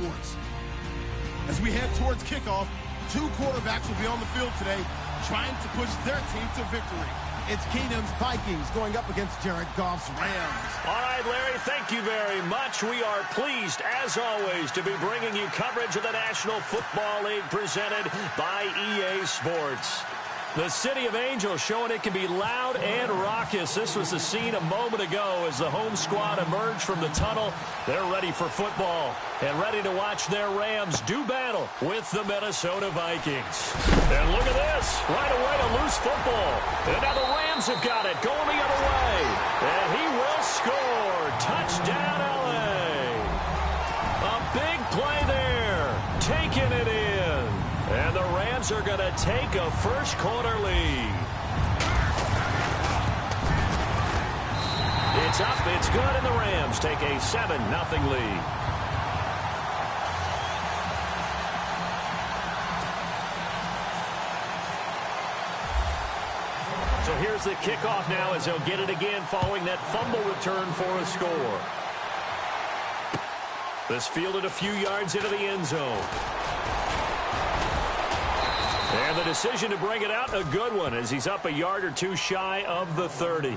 Sports. As we head towards kickoff, two quarterbacks will be on the field today trying to push their team to victory. It's Keenum's Vikings going up against Jared Goff's Rams. All right, Larry, thank you very much. We are pleased, as always, to be bringing you coverage of the National Football League presented by EA Sports. The City of Angels showing it can be loud and raucous. This was the scene a moment ago as the home squad emerged from the tunnel. They're ready for football and ready to watch their Rams do battle with the Minnesota Vikings. And look at this. Right away, a loose football. And now the Rams have got it going the other way. And he will score. Touchdown, L.A. A big play there. Taking it in. And the Rams are going to take a first-quarter lead. It's up, it's good, and the Rams take a 7-0 lead. So here's the kickoff now as they'll get it again following that fumble return for a score. This fielded a few yards into the end zone. And the decision to bring it out, a good one, as he's up a yard or two shy of the 30.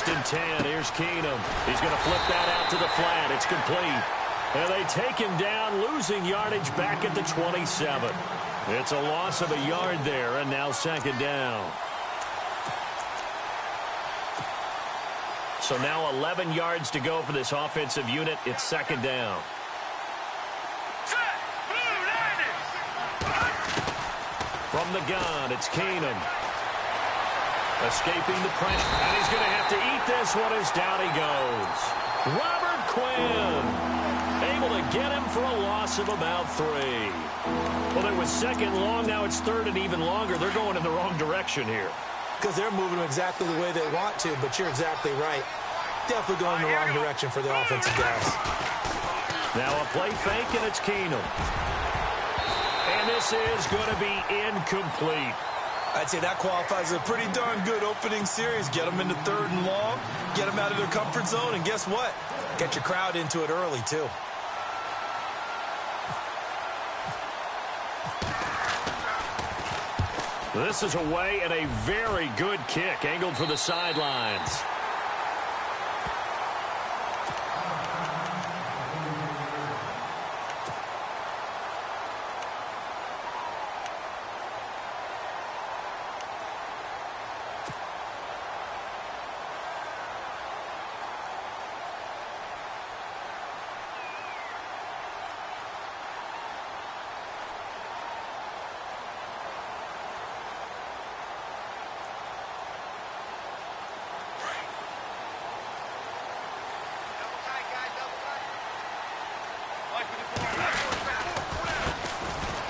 And 10. Here's Keenum. He's going to flip that out to the flat. It's complete. And they take him down, losing yardage back at the 27. It's a loss of a yard there, and now second down. So now 11 yards to go for this offensive unit. It's second down. From the gun, it's Keenum. Escaping the pressure, and he's going to have to eat this one as down he goes. Robert Quinn able to get him for a loss of about 3. Well, it was second long. Now it's third and even longer. They're going in the wrong direction here. Because they're moving exactly the way they want to, but you're exactly right. Definitely going in the wrong direction for the offensive guys. Now a play fake, and it's Keenum. And this is going to be incomplete. I'd say that qualifies as a pretty darn good opening series. Get them into third and long, get them out of their comfort zone, and guess what? Get your crowd into it early, too. This is away, and a very good kick, angled for the sidelines.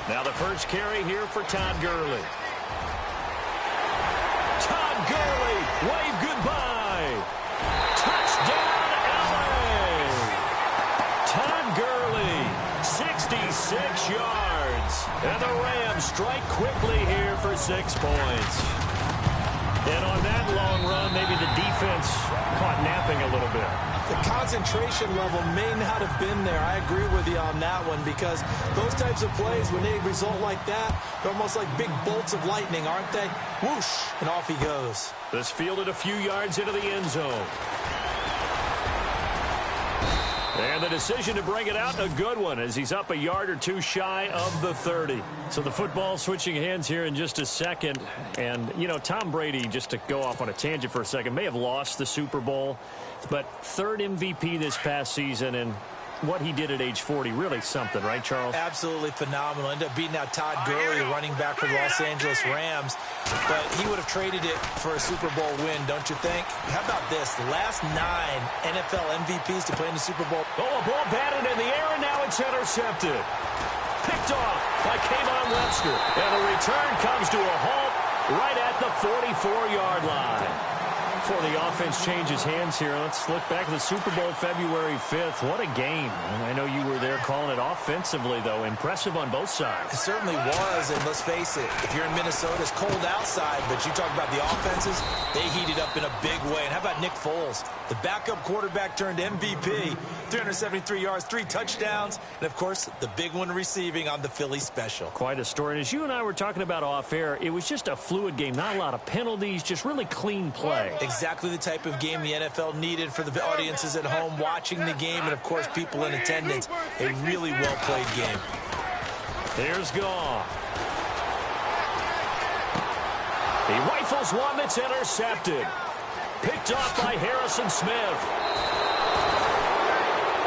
Now the first carry here for Todd Gurley. Todd Gurley, wave goodbye. Touchdown, L.A. Todd Gurley, 66 yards. And the Rams strike quickly here for 6 points. And on that long run, maybe the defense caught napping a little bit. The concentration level may not have been there. I agree with you on that one, because those types of plays, when they result like that, they're almost like big bolts of lightning, aren't they? Whoosh, and off he goes. This fielded a few yards into the end zone. And the decision to bring it out, a good one, as he's up a yard or two shy of the 30. So the football switching hands here in just a second. And, you know, Tom Brady, just to go off on a tangent for a second, may have lost the Super Bowl, but third MVP this past season, and what he did at age 40, really something, right, Charles? Absolutely phenomenal. Ended up beating out Todd Gurley, running back for the Los Angeles Rams. But he would have traded it for a Super Bowl win, don't you think? How about this? The last 9 NFL MVPs to play in the Super Bowl. Oh, a ball batted in the air, and now it's intercepted. Picked picked off by Kayvon Webster. And the return comes to a halt right at the 44-yard line. Before the offense changes hands here, let's look back at the Super Bowl February 5th. What a game. I know you were there calling it offensively, though. Impressive on both sides. It certainly was, and let's face it, if you're in Minnesota, it's cold outside, but you talk about the offenses, they heated up in a big way. And how about Nick Foles? The backup quarterback turned MVP, 373 yards, 3 touchdowns, and, of course, the big one receiving on the Philly special. Quite a story. And as you and I were talking about off-air, it was just a fluid game. Not a lot of penalties, just really clean play. Exactly the type of game the NFL needed for the audiences at home watching the game and, of course, people in attendance. A really well-played game. Here's Goff. He rifles one that's intercepted. Picked off by Harrison Smith.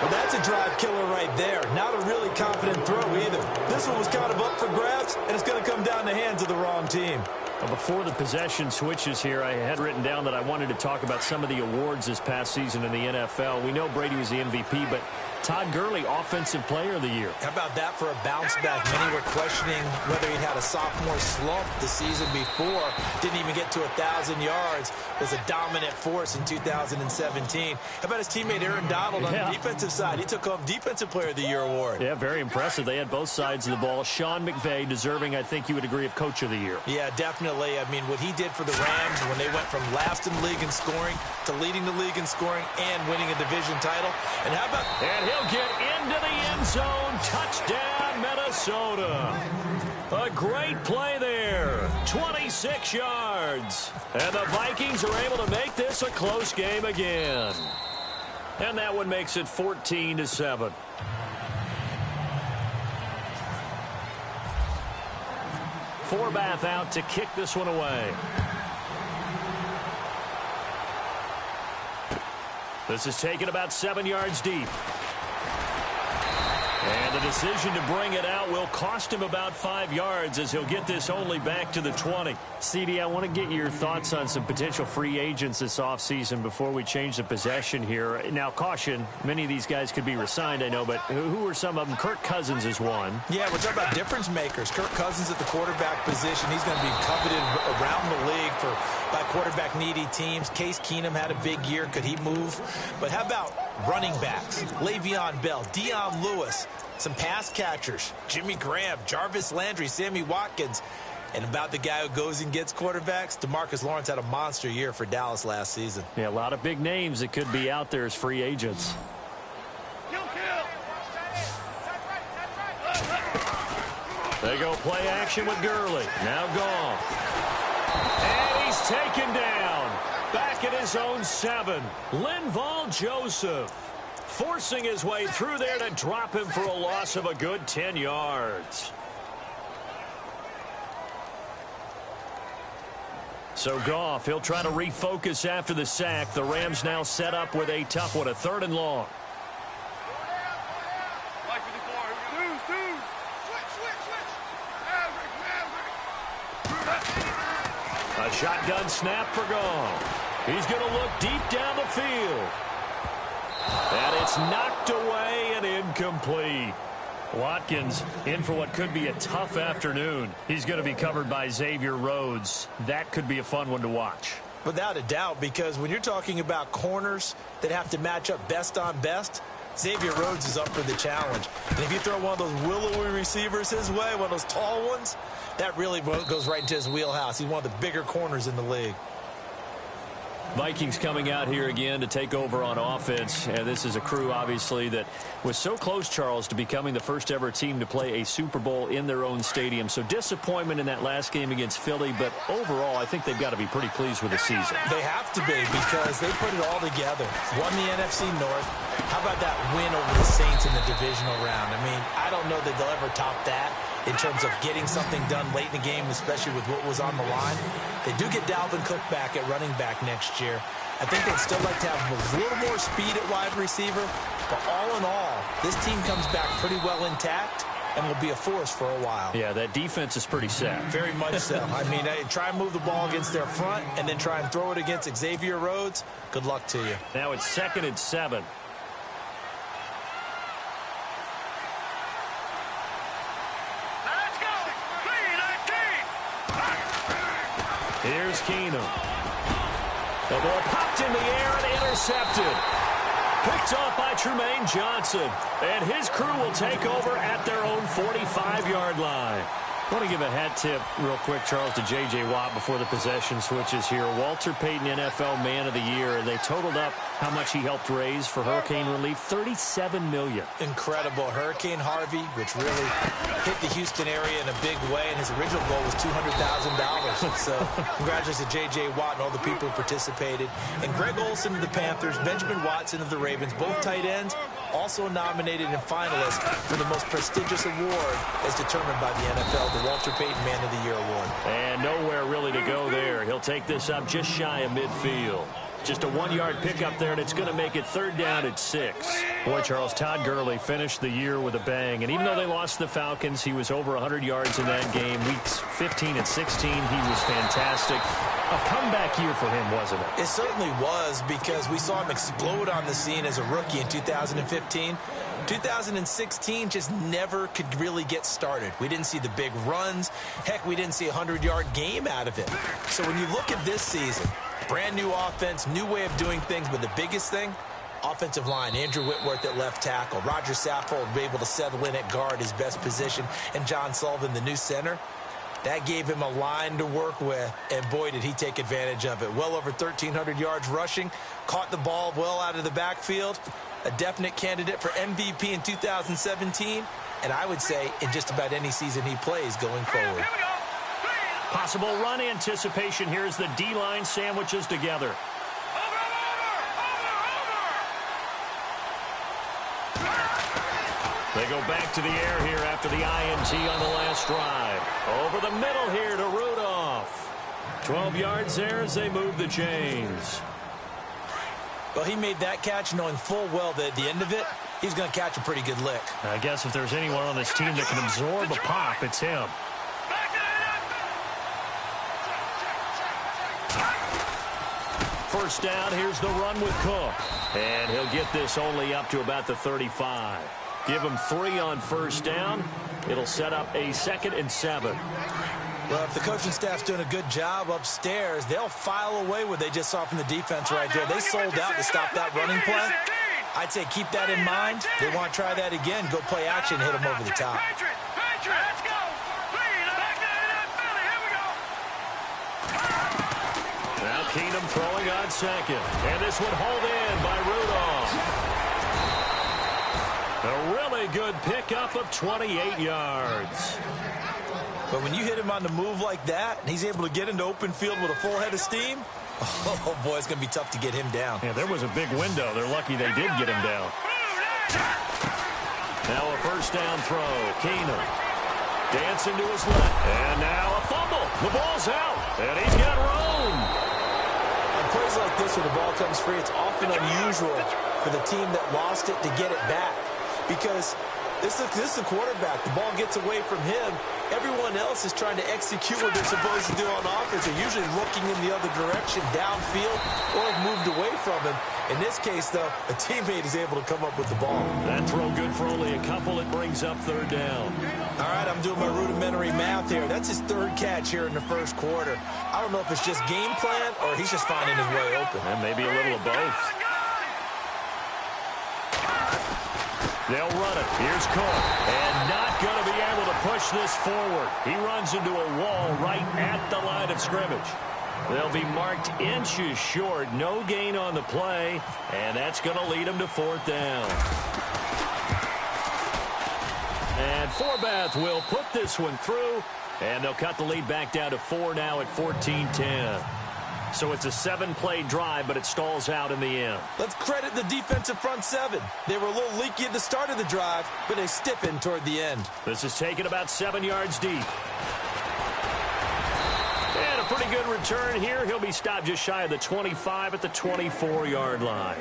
Well, that's a drive killer right there. Not a really confident throw either. This one was kind of up for grabs, and it's going to come down the hands of the wrong team. Before the possession switches here, I had written down that I wanted to talk about some of the awards this past season in the NFL. We know Brady was the MVP, but Todd Gurley, Offensive Player of the Year. How about that for a bounce back? Many were questioning whether he'd had a sophomore slump the season before. Didn't even get to 1,000 yards. Was a dominant force in 2017. How about his teammate Aaron Donald on the defensive side? He took home Defensive Player of the Year award. Yeah, very impressive. They had both sides of the ball. Sean McVay deserving, I think you would agree, of Coach of the Year. Yeah, definitely. I mean, what he did for the Rams when they went from last in the league in scoring to leading the league in scoring and winning a division title. And how about... And he'll get into the end zone. Touchdown, Minnesota. A great play there. 26 yards. And the Vikings are able to make this a close game again. And that one makes it 14-7. Forbath out to kick this one away. This is taken about 7 yards deep. And the decision to bring it out will cost him about 5 yards as he'll get this only back to the 20. CD, I want to get your thoughts on some potential free agents this offseason before we change the possession here. Now, caution, many of these guys could be re-signed, I know, but who are some of them? Kirk Cousins is one. Yeah, we're talking about difference makers. Kirk Cousins at the quarterback position. He's going to be coveted around the league by quarterback-needy teams. Case Keenum had a big year. Could he move? But how about running backs? Le'Veon Bell, Dion Lewis, some pass catchers, Jimmy Graham, Jarvis Landry, Sammy Watkins. And about the guy who goes and gets quarterbacks, DeMarcus Lawrence had a monster year for Dallas last season. Yeah, a lot of big names that could be out there as free agents. They go play action with Gurley. Now gone. And he's taken down. Back at his own 7. Linval Joseph forcing his way through there to drop him for a loss of a good 10 yards. So Goff, he'll try to refocus after the sack. The Rams now set up with a tough one, a 3rd and long. A shotgun snap for Goff. He's going to look deep down the field. And it's knocked away and incomplete. Watkins in for what could be a tough afternoon. He's going to be covered by Xavier Rhodes. That could be a fun one to watch. Without a doubt, because when you're talking about corners that have to match up best on best, Xavier Rhodes is up for the challenge. And if you throw one of those willowy receivers his way, one of those tall ones, that really goes right into his wheelhouse. He's one of the bigger corners in the league. Vikings coming out here again to take over on offense. And this is a crew, obviously, that was so close, Charles, to becoming the first ever team to play a Super Bowl in their own stadium. So disappointment in that last game against Philly. But overall, I think they've got to be pretty pleased with the season. They have to be because they put it all together. Won the NFC North. How about that win over the Saints in the divisional round? I mean, I don't know that they'll ever top that in terms of getting something done late in the game, especially with what was on the line. They do get Dalvin Cook back at running back next year. I think they'd still like to have a little more speed at wide receiver. But all in all, this team comes back pretty well intact and will be a force for a while. Yeah, that defense is pretty set. Very much so. I mean, try and move the ball against their front and then try and throw it against Xavier Rhodes. Good luck to you. Now it's 2nd and 7. Here's Keenum. The ball popped in the air and intercepted. Picked off by Trumaine Johnson. And his crew will take over at their own 45-yard line. I want to give a hat tip real quick, Charles, to J.J. Watt before the possession switches here. Walter Payton, NFL Man of the Year, and they totaled up how much he helped raise for hurricane relief, $37 million. Incredible. Hurricane Harvey, which really hit the Houston area in a big way, and his original goal was $200,000. So congratulations to J.J. Watt and all the people who participated. And Greg Olsen of the Panthers, Benjamin Watson of the Ravens, both tight ends, also nominated and finalists for the most prestigious award as determined by the NFL, the Walter Payton Man of the Year Award. And nowhere really to go there. He'll take this up just shy of midfield. Just a 1-yard pickup there, and it's going to make it 3rd down at 6. Boy, Charles, Todd Gurley finished the year with a bang. And even though they lost the Falcons, he was over 100 yards in that game. Weeks 15 and 16, he was fantastic. A comeback year for him, wasn't it? It certainly was, because we saw him explode on the scene as a rookie in 2015. 2016 just never could really get started. We didn't see the big runs. Heck, we didn't see a 100-yard game out of it. So when you look at this season, brand new offense, new way of doing things, but the biggest thing, offensive line. Andrew Whitworth at left tackle. Roger Saffold be able to settle in at guard, his best position, and John Sullivan, the new center. That gave him a line to work with, and boy, did he take advantage of it. Well over 1,300 yards rushing, caught the ball well out of the backfield, a definite candidate for MVP in 2017, and I would say in just about any season he plays going forward. Possible run anticipation here as the D-line sandwiches together. They go back to the air here after the INT on the last drive. Over the middle here to Rudolph. 12 yards there as they move the chains. Well, he made that catch knowing full well that at the end of it, he's going to catch a pretty good lick. I guess if there's anyone on this team that can absorb a pop, it's him. First down, here's the run with Cook. And he'll get this only up to about the 35. Give him 3 on first down. It'll set up a 2nd and 7. Well, if the coaching staff's doing a good job upstairs, they'll file away what they just saw from the defense right there. They sold out to stop that running play. I'd say keep that in mind. They want to try that again. Go play action, hit them over the top. Now Keenum throwing on 2nd. And this one hauled in by Rudolph. A really good pickup of 28 yards. But when you hit him on the move like that, and he's able to get into open field with a full head of steam, oh boy, it's going to be tough to get him down. Yeah, there was a big window. They're lucky they did get him down. Now a first down throw. Keenum dancing to his left. And now a fumble. The ball's out. And he's got room. On plays like this where the ball comes free, it's often unusual for the team that lost it to get it back. Because this is the quarterback. The ball gets away from him. Everyone else is trying to execute what they're supposed to do on offense. They're usually looking in the other direction, downfield, or have moved away from him. In this case, though, a teammate is able to come up with the ball. That throw good for only a couple. It brings up 3rd down. All right, I'm doing my rudimentary math here. That's his 3rd catch here in the first quarter. I don't know if it's just game plan or he's just finding his way open. And maybe a little of both. They'll run it. Here's Cook. And not going to be able to push this forward. He runs into a wall right at the line of scrimmage. They'll be marked inches short. No gain on the play. And that's going to lead them to 4th down. And Forbath will put this one through. And they'll cut the lead back down to 4 now at 14-10. So it's a 7-play drive, but it stalls out in the end. Let's credit the defensive front 7. They were a little leaky at the start of the drive, but they stiffened toward the end. This is taken about 7 yards deep. And a pretty good return here. He'll be stopped just shy of the 25 at the 24-yard line.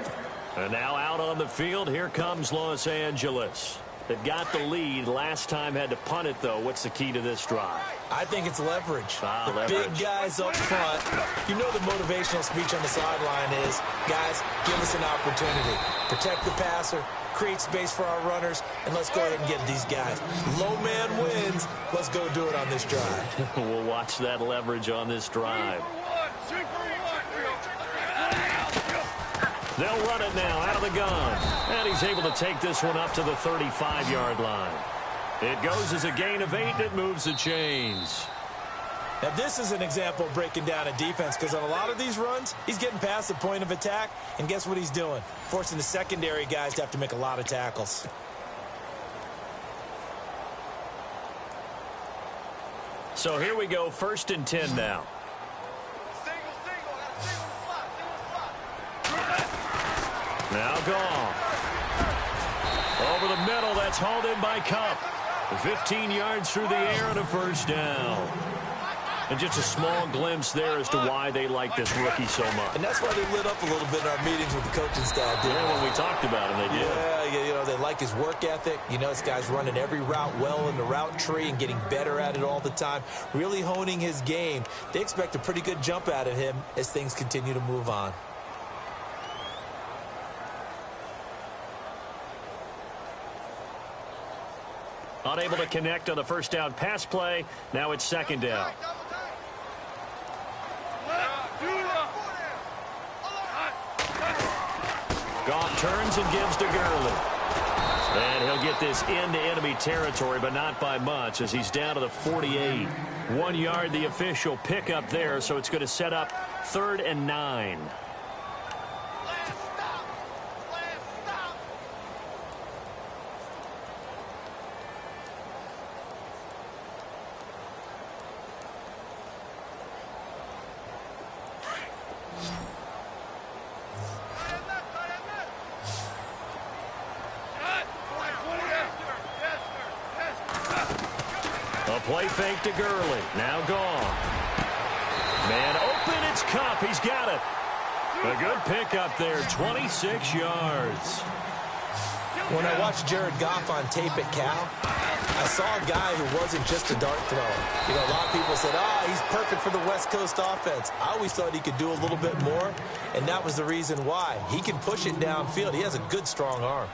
And now out on the field, here comes Los Angeles. They've got the lead. Last time had to punt it, though. What's the key to this drive? I think it's leverage. Leverage. Big guys up front. You know the motivational speech on the sideline is, guys, give us an opportunity. Protect the passer, create space for our runners, and let's go ahead and get these guys. Low man wins. Let's else go do it on this drive. We'll watch that leverage on this drive. They'll run it now out of the gun. And he's able to take this one up to the 35-yard line. It goes as a gain of 8, and it moves the chains. Now, this is an example of breaking down a defense, because on a lot of these runs, he's getting past the point of attack, and guess what he's doing? Forcing the secondary guys to have to make a lot of tackles. So here we go, 1st and 10 now. Now Goff. Over the middle, that's hauled in by Cup. 15 yards through the air and a first down. And just a small glimpse there as to why they like this rookie so much. And that's why they lit up a little bit in our meetings with the coaching staff. Yeah, when we talked about him, they did. Yeah, you know, they like his work ethic. You know, this guy's running every route well in the route tree and getting better at it all the time, really honing his game. They expect a pretty good jump out of him as things continue to move on. Unable to connect on the first down pass play. Now it's 2nd down. Goff turns and gives to Gurley. And he'll get this into enemy territory, but not by much, as he's down to the 48. 1 yard, the official pickup there, so it's going to set up 3rd and 9. Play fake to Gurley. Now Goff. Man open, it's Cup. He's got it. A good pickup there, 26 yards. When I watched Jared Goff on tape at Cal, I saw a guy who wasn't just a dart thrower. You know, a lot of people said, he's perfect for the West Coast offense. I always thought he could do a little bit more, and that was the reason why. He can push it downfield. He has a good, strong arm.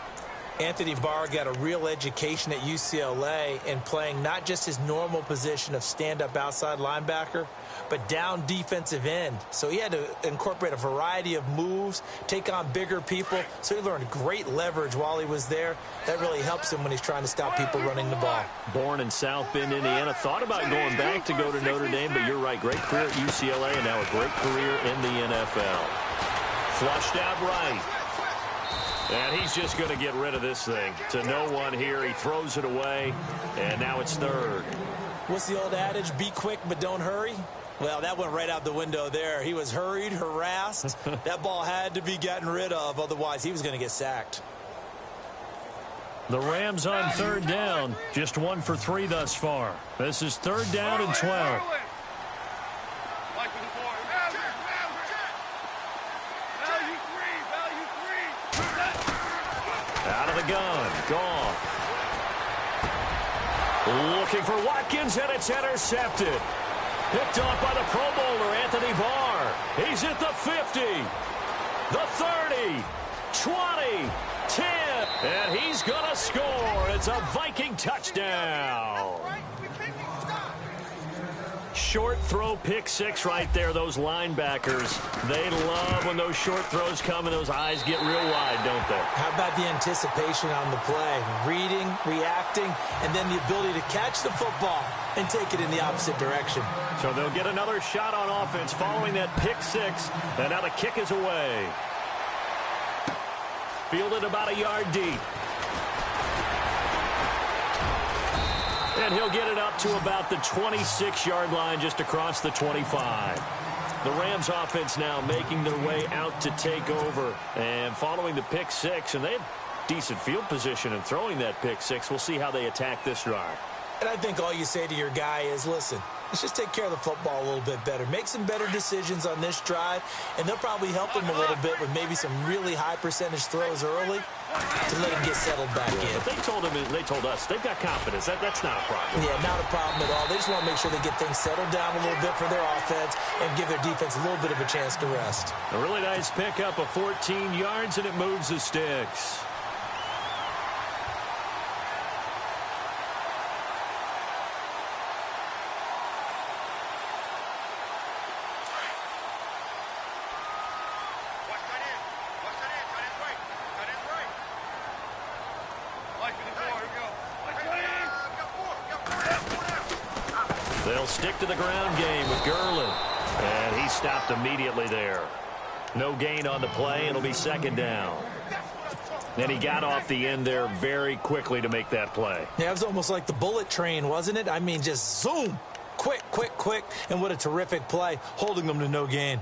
Anthony Barr got a real education at UCLA in playing not just his normal position of stand-up outside linebacker, but down defensive end. So he had to incorporate a variety of moves, take on bigger people. So he learned great leverage while he was there. That really helps him when he's trying to stop people running the ball. Born in South Bend, Indiana. Thought about going back to go to Notre Dame, but you're right. Great career at UCLA and now a great career in the NFL. Flushed out right. And he's just going to get rid of this thing. To no one here. He throws it away, and now it's 3rd. What's the old adage? Be quick, but don't hurry? Well, that went right out the window there. He was hurried, harassed. That ball had to be gotten rid of, otherwise he was going to get sacked. The Rams on 3rd down. Just 1 for 3 thus far. This is 3rd down and 12. Out of the gun. Goff. Looking for Watkins, and it's intercepted. Picked off by the Pro Bowler, Anthony Barr. He's at the 50, the 30, 20, 10, and he's going to score. It's a Viking touchdown. Short throw, pick 6 right there. Those linebackers, they love when those short throws come and those eyes get real wide, don't they? How about the anticipation on the play? Reading, reacting, and then the ability to catch the football and take it in the opposite direction. So they'll get another shot on offense following that pick 6, and now the kick is away. Fielded about a yard deep. And he'll get it up to about the 26-yard line, just across the 25. The Rams offense now making their way out to take over. And following the pick 6, and they have decent field position in throwing that pick 6. We'll see how they attack this drive. And I think all you say to your guy is, listen, let's just take care of the football a little bit better. Make some better decisions on this drive, and they'll probably help him a little bit with maybe some really high percentage throws early to let him get settled back in. But they told us they've got confidence. That's not a problem. Yeah, not a problem at all. They just want to make sure they get things settled down a little bit for their offense and give their defense a little bit of a chance to rest. A really nice pickup of 14 yards, and it moves the sticks. They'll stick to the ground game with Gurley. And he stopped immediately there. No gain on the play. It'll be second down. And he got off the end there very quickly to make that play. Yeah, it was almost like the bullet train, wasn't it? I mean, just zoom. Quick, quick, quick. And what a terrific play, holding them to no gain.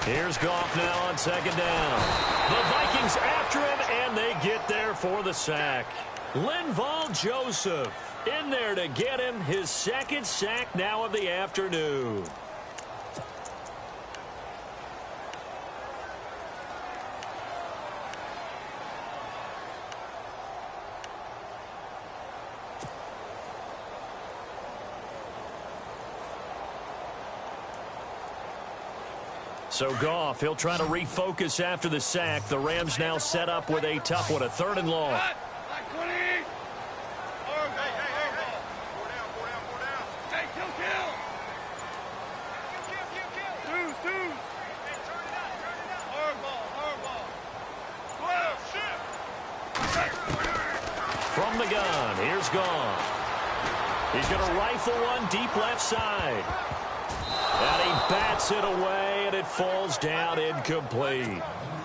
Here's Goff now on second down. The Vikings after him, and they get there for the sack. Linval Joseph in there to get him his second sack now of the afternoon. So Goff, he'll try to refocus after the sack. The Rams now set up with a tough one, a 3rd and long. From the gun, here's Goff. He's going to rifle one deep left side. And he bats it away, and it falls down incomplete.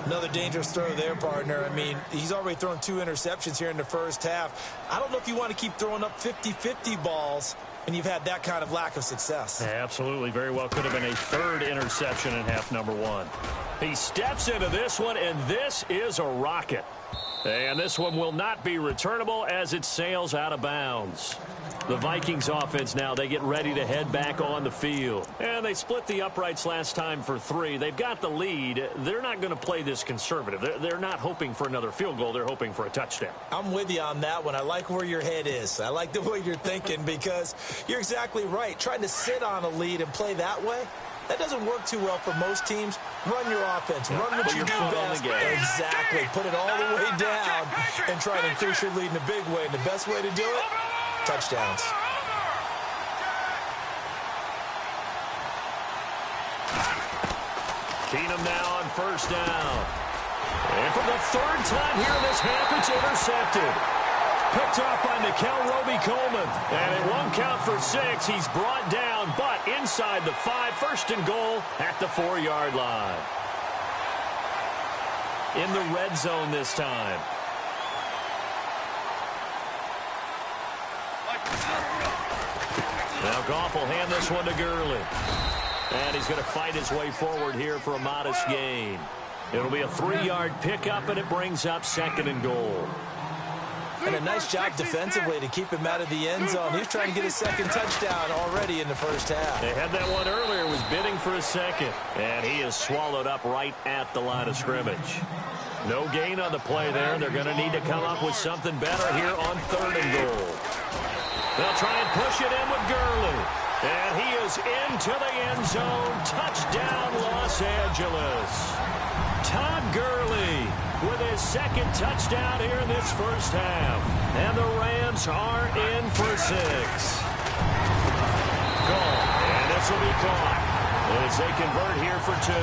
Another dangerous throw there, partner. I mean, he's already thrown 2 interceptions here in the first half. I don't know if you want to keep throwing up 50-50 balls, and you've had that kind of lack of success. Yeah, absolutely. Very well could have been a 3rd interception in half number 1. He steps into this one, and this is a rocket. And this one will not be returnable as it sails out of bounds. The Vikings offense now, they get ready to head back on the field. And they split the uprights last time for 3. They've got the lead. They're not going to play this conservative. They're not hoping for another field goal. They're hoping for a touchdown. I'm with you on that one. I like where your head is. I like the way you're thinking because you're exactly right. Trying to sit on a lead and play that way, that doesn't work too well for most teams. Run your offense. Run what you do best. Exactly. Put it all the way down and try to increase your lead in a big way. And the best way to do it, touchdowns. Keenum now on 1st down. And for the 3rd time here in this half, it's intercepted. Picked off by Nickel Roby-Coleman. And it won't count for 6. He's brought down, but inside the 5. 1st and goal at the 4-yard line. In the red zone this time. Now Goff will hand this one to Gurley. And he's going to fight his way forward here for a modest gain. It'll be a 3-yard pickup, and it brings up 2nd and goal. And a nice job defensively to keep him out of the end zone. He's trying to get his 2nd touchdown already in the first half. They had that one earlier, was bidding for a 2nd. And he is swallowed up right at the line of scrimmage. No gain on the play there. They're going to need to come up with something better here on 3rd and goal. They'll try and push it in with Gurley. And he is into the end zone. Touchdown, Los Angeles. Todd Gurley with his 2nd touchdown here in this first half. And the Rams are in for 6. Goal. And this will be caught as they convert here for 2.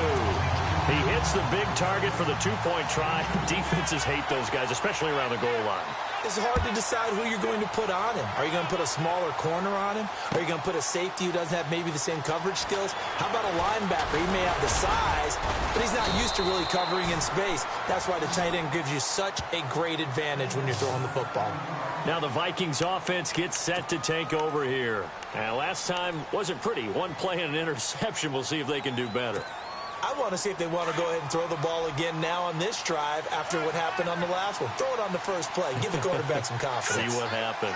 He hits the big target for the 2-point try. Defenses hate those guys, especially around the goal line. It's hard to decide who you're going to put on him. Are you going to put a smaller corner on him? Are you going to put a safety who doesn't have maybe the same coverage skills? How about a linebacker? He may have the size, but he's not used to really covering in space. That's why the tight end gives you such a great advantage when you're throwing the football. Now the Vikings offense gets set to take over here. And last time wasn't pretty. One play and an interception. We'll see if they can do better. I want to see if they want to go ahead and throw the ball again now on this drive after what happened on the last one. Throw it on the first play. Give the quarterback some confidence. See what happens.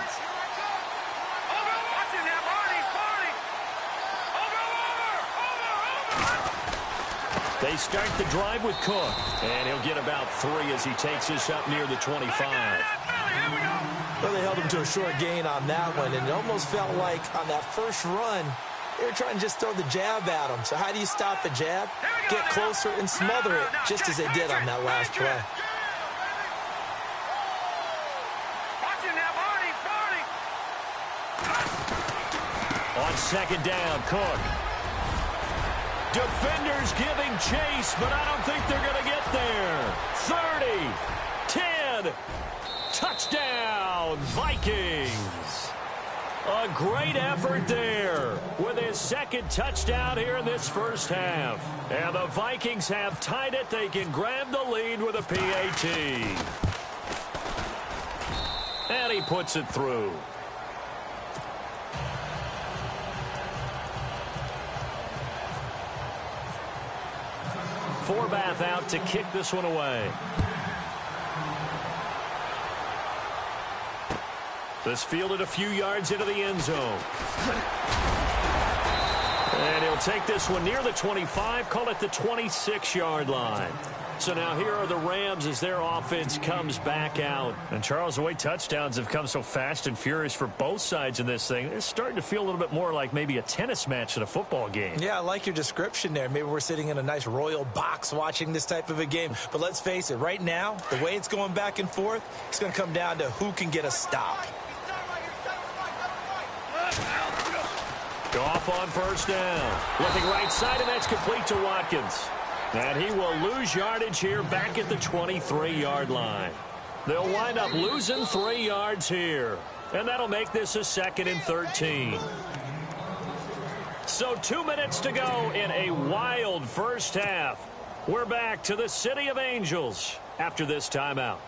They start the drive with Cook. And he'll get about 3 as he takes this up near the 25. Well, they held him to a short gain on that one, and it almost felt like on that first run, They were trying to just throw the jab at him. So how do you stop the jab? Get closer and smother it, just as they did on that last play. On second down, Cook. Defenders giving chase, but I don't think they're going to get there. 30, 10, touchdown, Vikings. A great effort there with his second touchdown here in this first half. And the Vikings have tied it. They can grab the lead with a PAT. And he puts it through. Forbath out to kick this one away. This fielded a few yards into the end zone. And he'll take this one near the 25, call it the 26-yard line. So now here are the Rams as their offense comes back out. And Charles, the way touchdowns have come so fast and furious for both sides in this thing, it's starting to feel a little bit more like maybe a tennis match at a football game. Yeah, I like your description there. Maybe we're sitting in a nice royal box watching this type of a game. But let's face it, right now, the way it's going back and forth, it's going to come down to who can get a stop. Off on first down. Looking right side, and that's complete to Watkins. And he will lose yardage here back at the 23-yard line. They'll wind up losing 3 yards here. And that'll make this a 2nd and 13. So 2 minutes to go in a wild first half. We're back to the City of Angels after this timeout.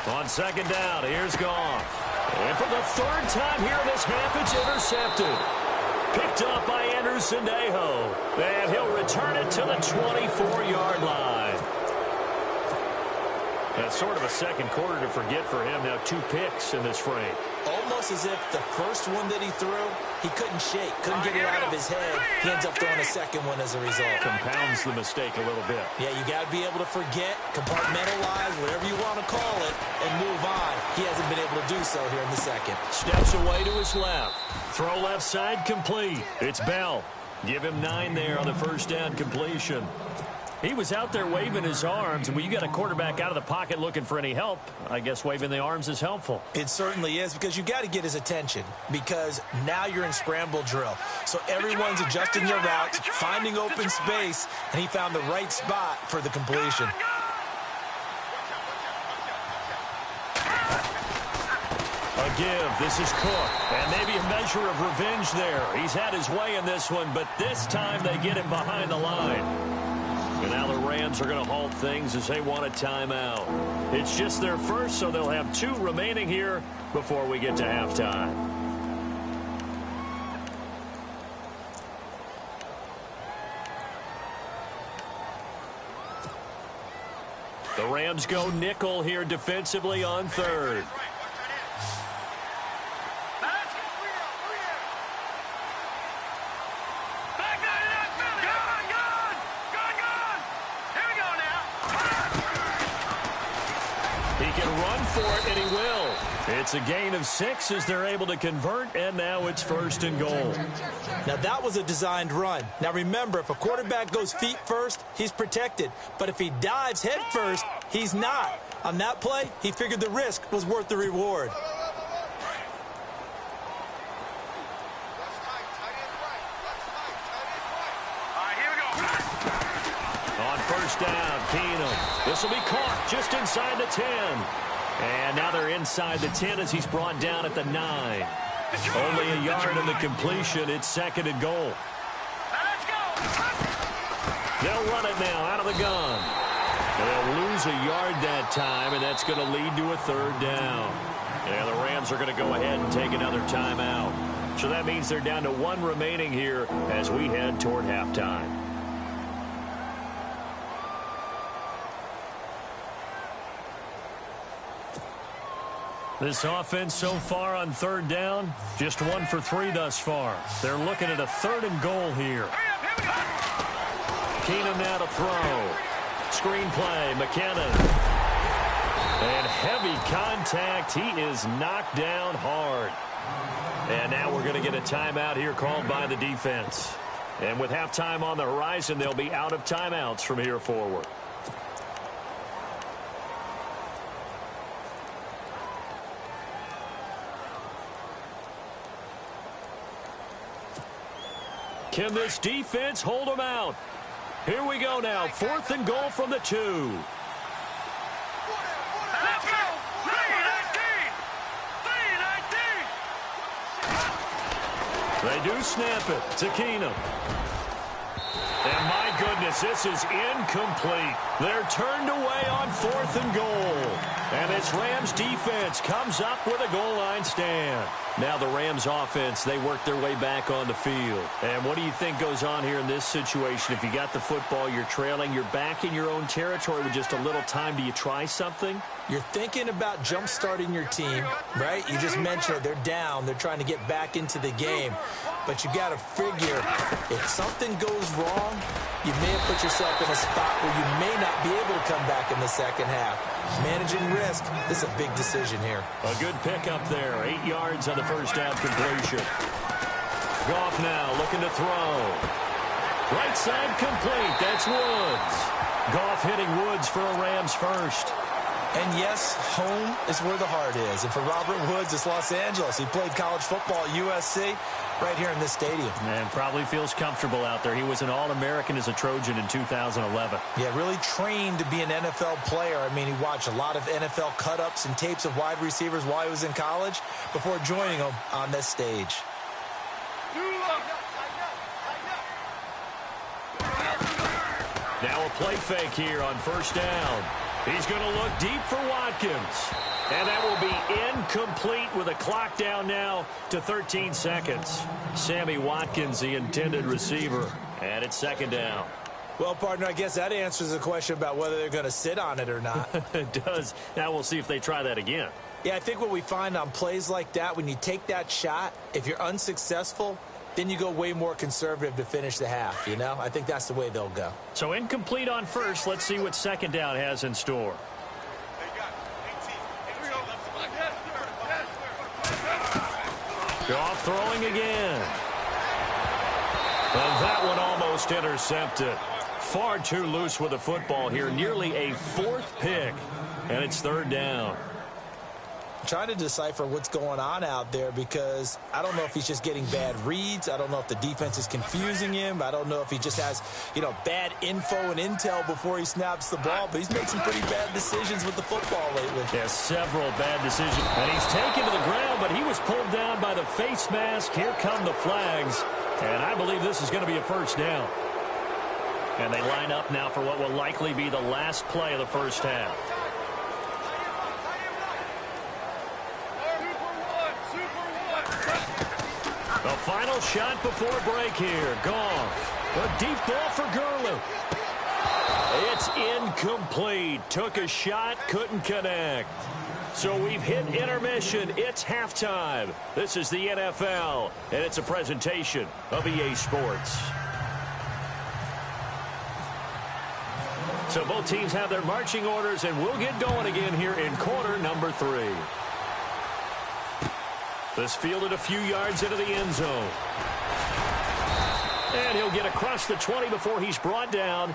On second down, here's Goff. And for the 3rd time here in this half, it's intercepted. Picked up by Anderson Dejo. And he'll return it to the 24-yard line. That's sort of a second quarter to forget for him. Now 2 picks in this frame. Almost as if the first one that he threw, he couldn't shake, couldn't get it out of his head. He ends up throwing a second one as a result. Compounds the mistake a little bit. Yeah, you got to be able to forget, compartmentalize, whatever you want to call it, and move on. He hasn't been able to do so here in the second. Steps away to his left. Throw left side complete. It's Bell. Give him 9 there on the first down completion. He was out there waving his arms, and when you got a quarterback out of the pocket looking for any help, I guess waving the arms is helpful. It certainly is, because you got to get his attention, because now you're in scramble drill. So everyone's adjusting their routes, finding open space, and he found the right spot for the completion. A give. This is Cook. And maybe a measure of revenge there. He's had his way in this one, but this time they get him behind the line. And now the Rams are going to halt things as they want a timeout. It's just their first, so they'll have 2 remaining here before we get to halftime. The Rams go nickel here defensively on 3rd. It's a gain of 6 as they're able to convert, and now it's 1st and goal. Now, that was a designed run. Now, remember, if a quarterback goes feet first, he's protected. But if he dives head first, he's not. On that play, he figured the risk was worth the reward. On first down, Keenum. This will be caught just inside the 10. And now they're inside the 10 as he's brought down at the 9. Only a yard in the completion. It's 2nd and goal. They'll run it now out of the gun. They'll lose a yard that time, and that's going to lead to a 3rd down. And the Rams are going to go ahead and take another timeout. So that means they're down to 1 remaining here as we head toward halftime. This offense so far on third down, just 1 for 3 thus far. They're looking at a 3rd and goal here. Keenum now to throw. Screen play, McKinnon. And heavy contact. He is knocked down hard. And now we're going to get a timeout here called by the defense. And with halftime on the horizon, they'll be out of timeouts from here forward. Can this defense hold them out? Here we go now. 4th and goal from the 2. Let's go! 3-19! They do snap it to Keenum. And my goodness, this is incomplete. They're turned away on 4th and goal. And this Rams defense comes up with a goal line stand. Now the Rams offense, they work their way back on the field. And what do you think goes on here in this situation? If you got the football, you're trailing, you're back in your own territory with just a little time. Do you try something? You're thinking about jump-starting your team, right? You just mentioned it. They're down. They're trying to get back into the game. But you got to figure, if something goes wrong, you may have put yourself in a spot where you may not be able to come back in the second half. Managing risk, this is a big decision here. A good pickup there. 8 yards on the first down completion. Goff now looking to throw. Right side complete. That's Woods. Goff hitting Woods for a Rams first. And yes, home is where the heart is. And for Robert Woods, it's Los Angeles. He played college football at USC right here in this stadium. And probably feels comfortable out there. He was an All-American as a Trojan in 2011. Yeah, really trained to be an NFL player. I mean, he watched a lot of NFL cut-ups and tapes of wide receivers while he was in college before joining them on this stage. Now a play fake here on first down. He's going to look deep for Watkins. And that will be incomplete with a clock down now to 13 seconds. Sammy Watkins, the intended receiver. And it's 2nd down. Well, partner, I guess that answers the question about whether they're going to sit on it or not. It does. Now we'll see if they try that again. Yeah, I think what we find on plays like that, when you take that shot, if you're unsuccessful, then you go way more conservative to finish the half, you know? I think that's the way they'll go. So incomplete on first. Let's see what 2nd down has in store. Goff throwing again. And that one almost intercepted. Far too loose with the football here. Nearly a 4th pick. And it's 3rd down. Trying to decipher what's going on out there because I don't know if he's just getting bad reads. I don't know if the defense is confusing him. I don't know if he just has, bad info and intel before he snaps the ball. But he's made some pretty bad decisions with the football lately. Yeah, several bad decisions. And he's taken to the ground, but he was pulled down by the face mask. Here come the flags. And I believe this is going to be a first down. And they line up now for what will likely be the last play of the first half. The final shot before break here. Goff. A deep ball for Gurley. It's incomplete. Took a shot, couldn't connect. So we've hit intermission. It's halftime. This is the NFL, and it's a presentation of EA Sports. So both teams have their marching orders, and we'll get going again here in quarter number 3. This fielded a few yards into the end zone. And he'll get across the 20 before he's brought down.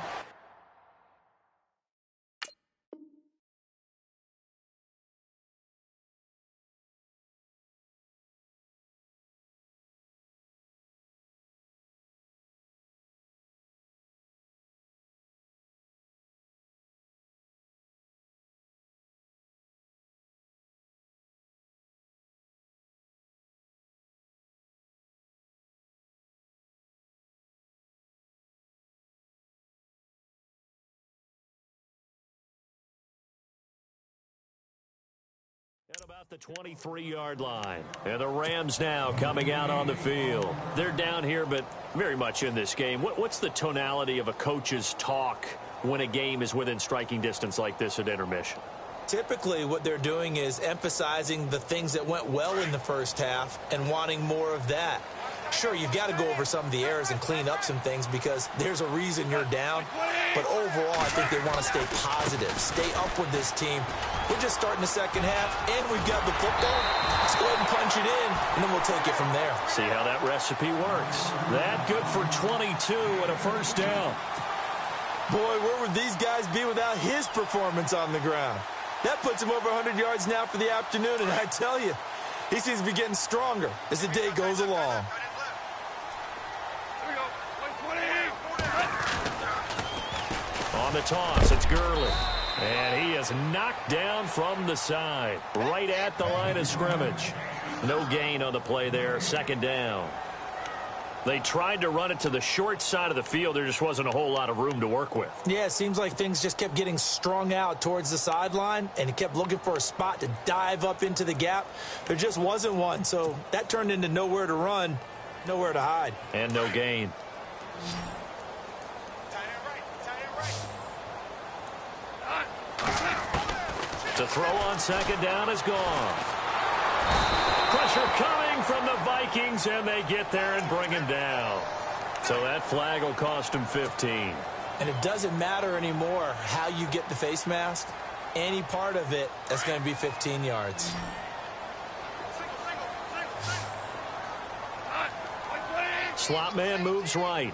At about the 23-yard line. And the Rams now coming out on the field. They're down here, but very much in this game. What's the tonality of a coach's talk when a game is within striking distance like this at intermission? Typically, what they're doing is emphasizing the things that went well in the first half and wanting more of that. Sure, you've got to go over some of the errors and clean up some things because there's a reason you're down. But overall, I think they want to stay positive, stay up with this team. We're just starting the second half, and we've got the football. Let's go ahead and punch it in, and then we'll take it from there. See how that recipe works. That good for 22 and a first down. Boy, where would these guys be without his performance on the ground? That puts him over 100 yards now for the afternoon, and I tell you, he seems to be getting stronger as the day goes along. On the toss, it's Gurley. And he is knocked down from the side, right at the line of scrimmage. No gain on the play there, second down. They tried to run it to the short side of the field. There just wasn't a whole lot of room to work with. Yeah, it seems like things just kept getting strung out towards the sideline, and he kept looking for a spot to dive up into the gap. There just wasn't one, so that turned into nowhere to run, nowhere to hide. And no gain. To throw on second down is gone. Pressure coming from the Vikings, and they get there and bring him down. So that flag will cost him 15. And it doesn't matter anymore how you get the face mask. Any part of it, that's going to be 15 yards. Slot man moves right.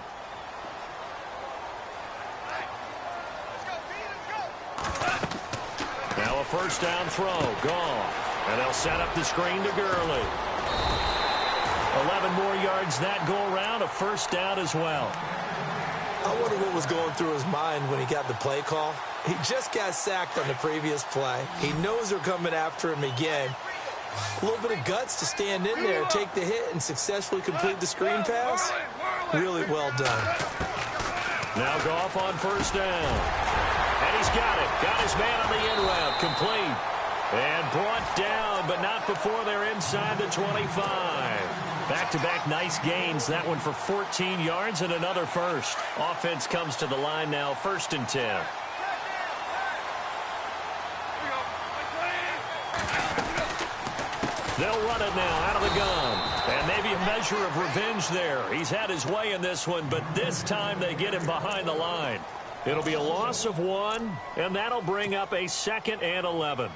Now a first down throw. Gone. And they'll set up the screen to Gurley. 11 more yards that go around. A first down as well. I wonder what was going through his mind when he got the play call. He just got sacked on the previous play. He knows they're coming after him again. A little bit of guts to stand in there, take the hit, and successfully complete the screen pass. Really well done. Now Goff on first down. And he's got it. Got his man on the in route. Complete. And brought down, but not before they're inside the 25. Back-to-back nice gains. That one for 14 yards and another first. Offense comes to the line now, 1st and 10. They'll run it now out of the gun. And maybe a measure of revenge there. He's had his way in this one, but this time they get him behind the line. It'll be a loss of 1, and that'll bring up a 2nd and 11.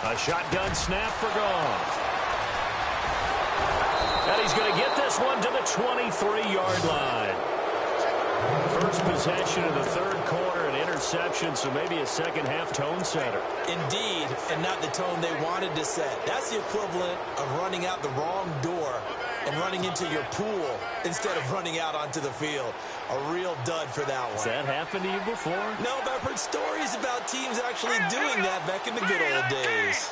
A shotgun snap for Goff. And he's going to get this one to the 23-yard line. First possession of the third quarter, an interception, so maybe a second-half tone setter. Indeed, and not the tone they wanted to set. That's the equivalent of running out the wrong door and running into your pool instead of running out onto the field. A real dud for that one. Has that happened to you before? No, but I've heard stories about teams actually doing that back in the good old days.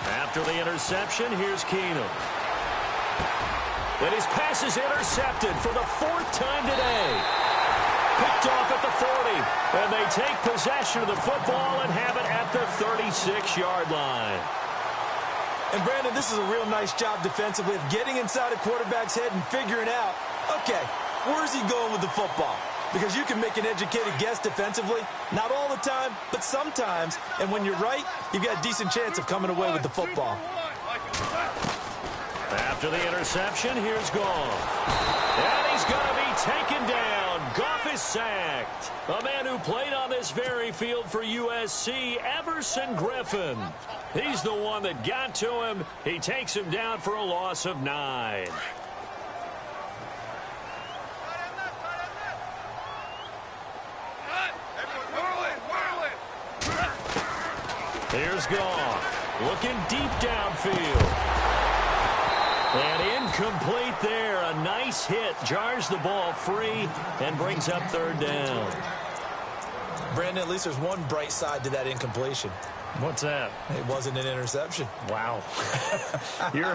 After the interception, here's Keenum. And his pass is intercepted for the 4th time today. Picked off at the 40. And they take possession of the football and have it at the 36-yard line. And, Brandon, this is a real nice job defensively of getting inside a quarterback's head and figuring out, okay, where's he going with the football? Because you can make an educated guess defensively. Not all the time, but sometimes. And when you're right, you've got a decent chance of coming away with the football. After the interception, here's Goff. And he's going to be taken down. Goff is sacked. A man who played on this very field for USC, Everson Griffin. He's the one that got to him. He takes him down for a loss of 9. Here's Goff, looking deep downfield. And incomplete there. A nice hit. Jars the ball free and brings up 3rd down. Brandon, at least there's one bright side to that incompletion. What's that? It wasn't an interception. Wow. You're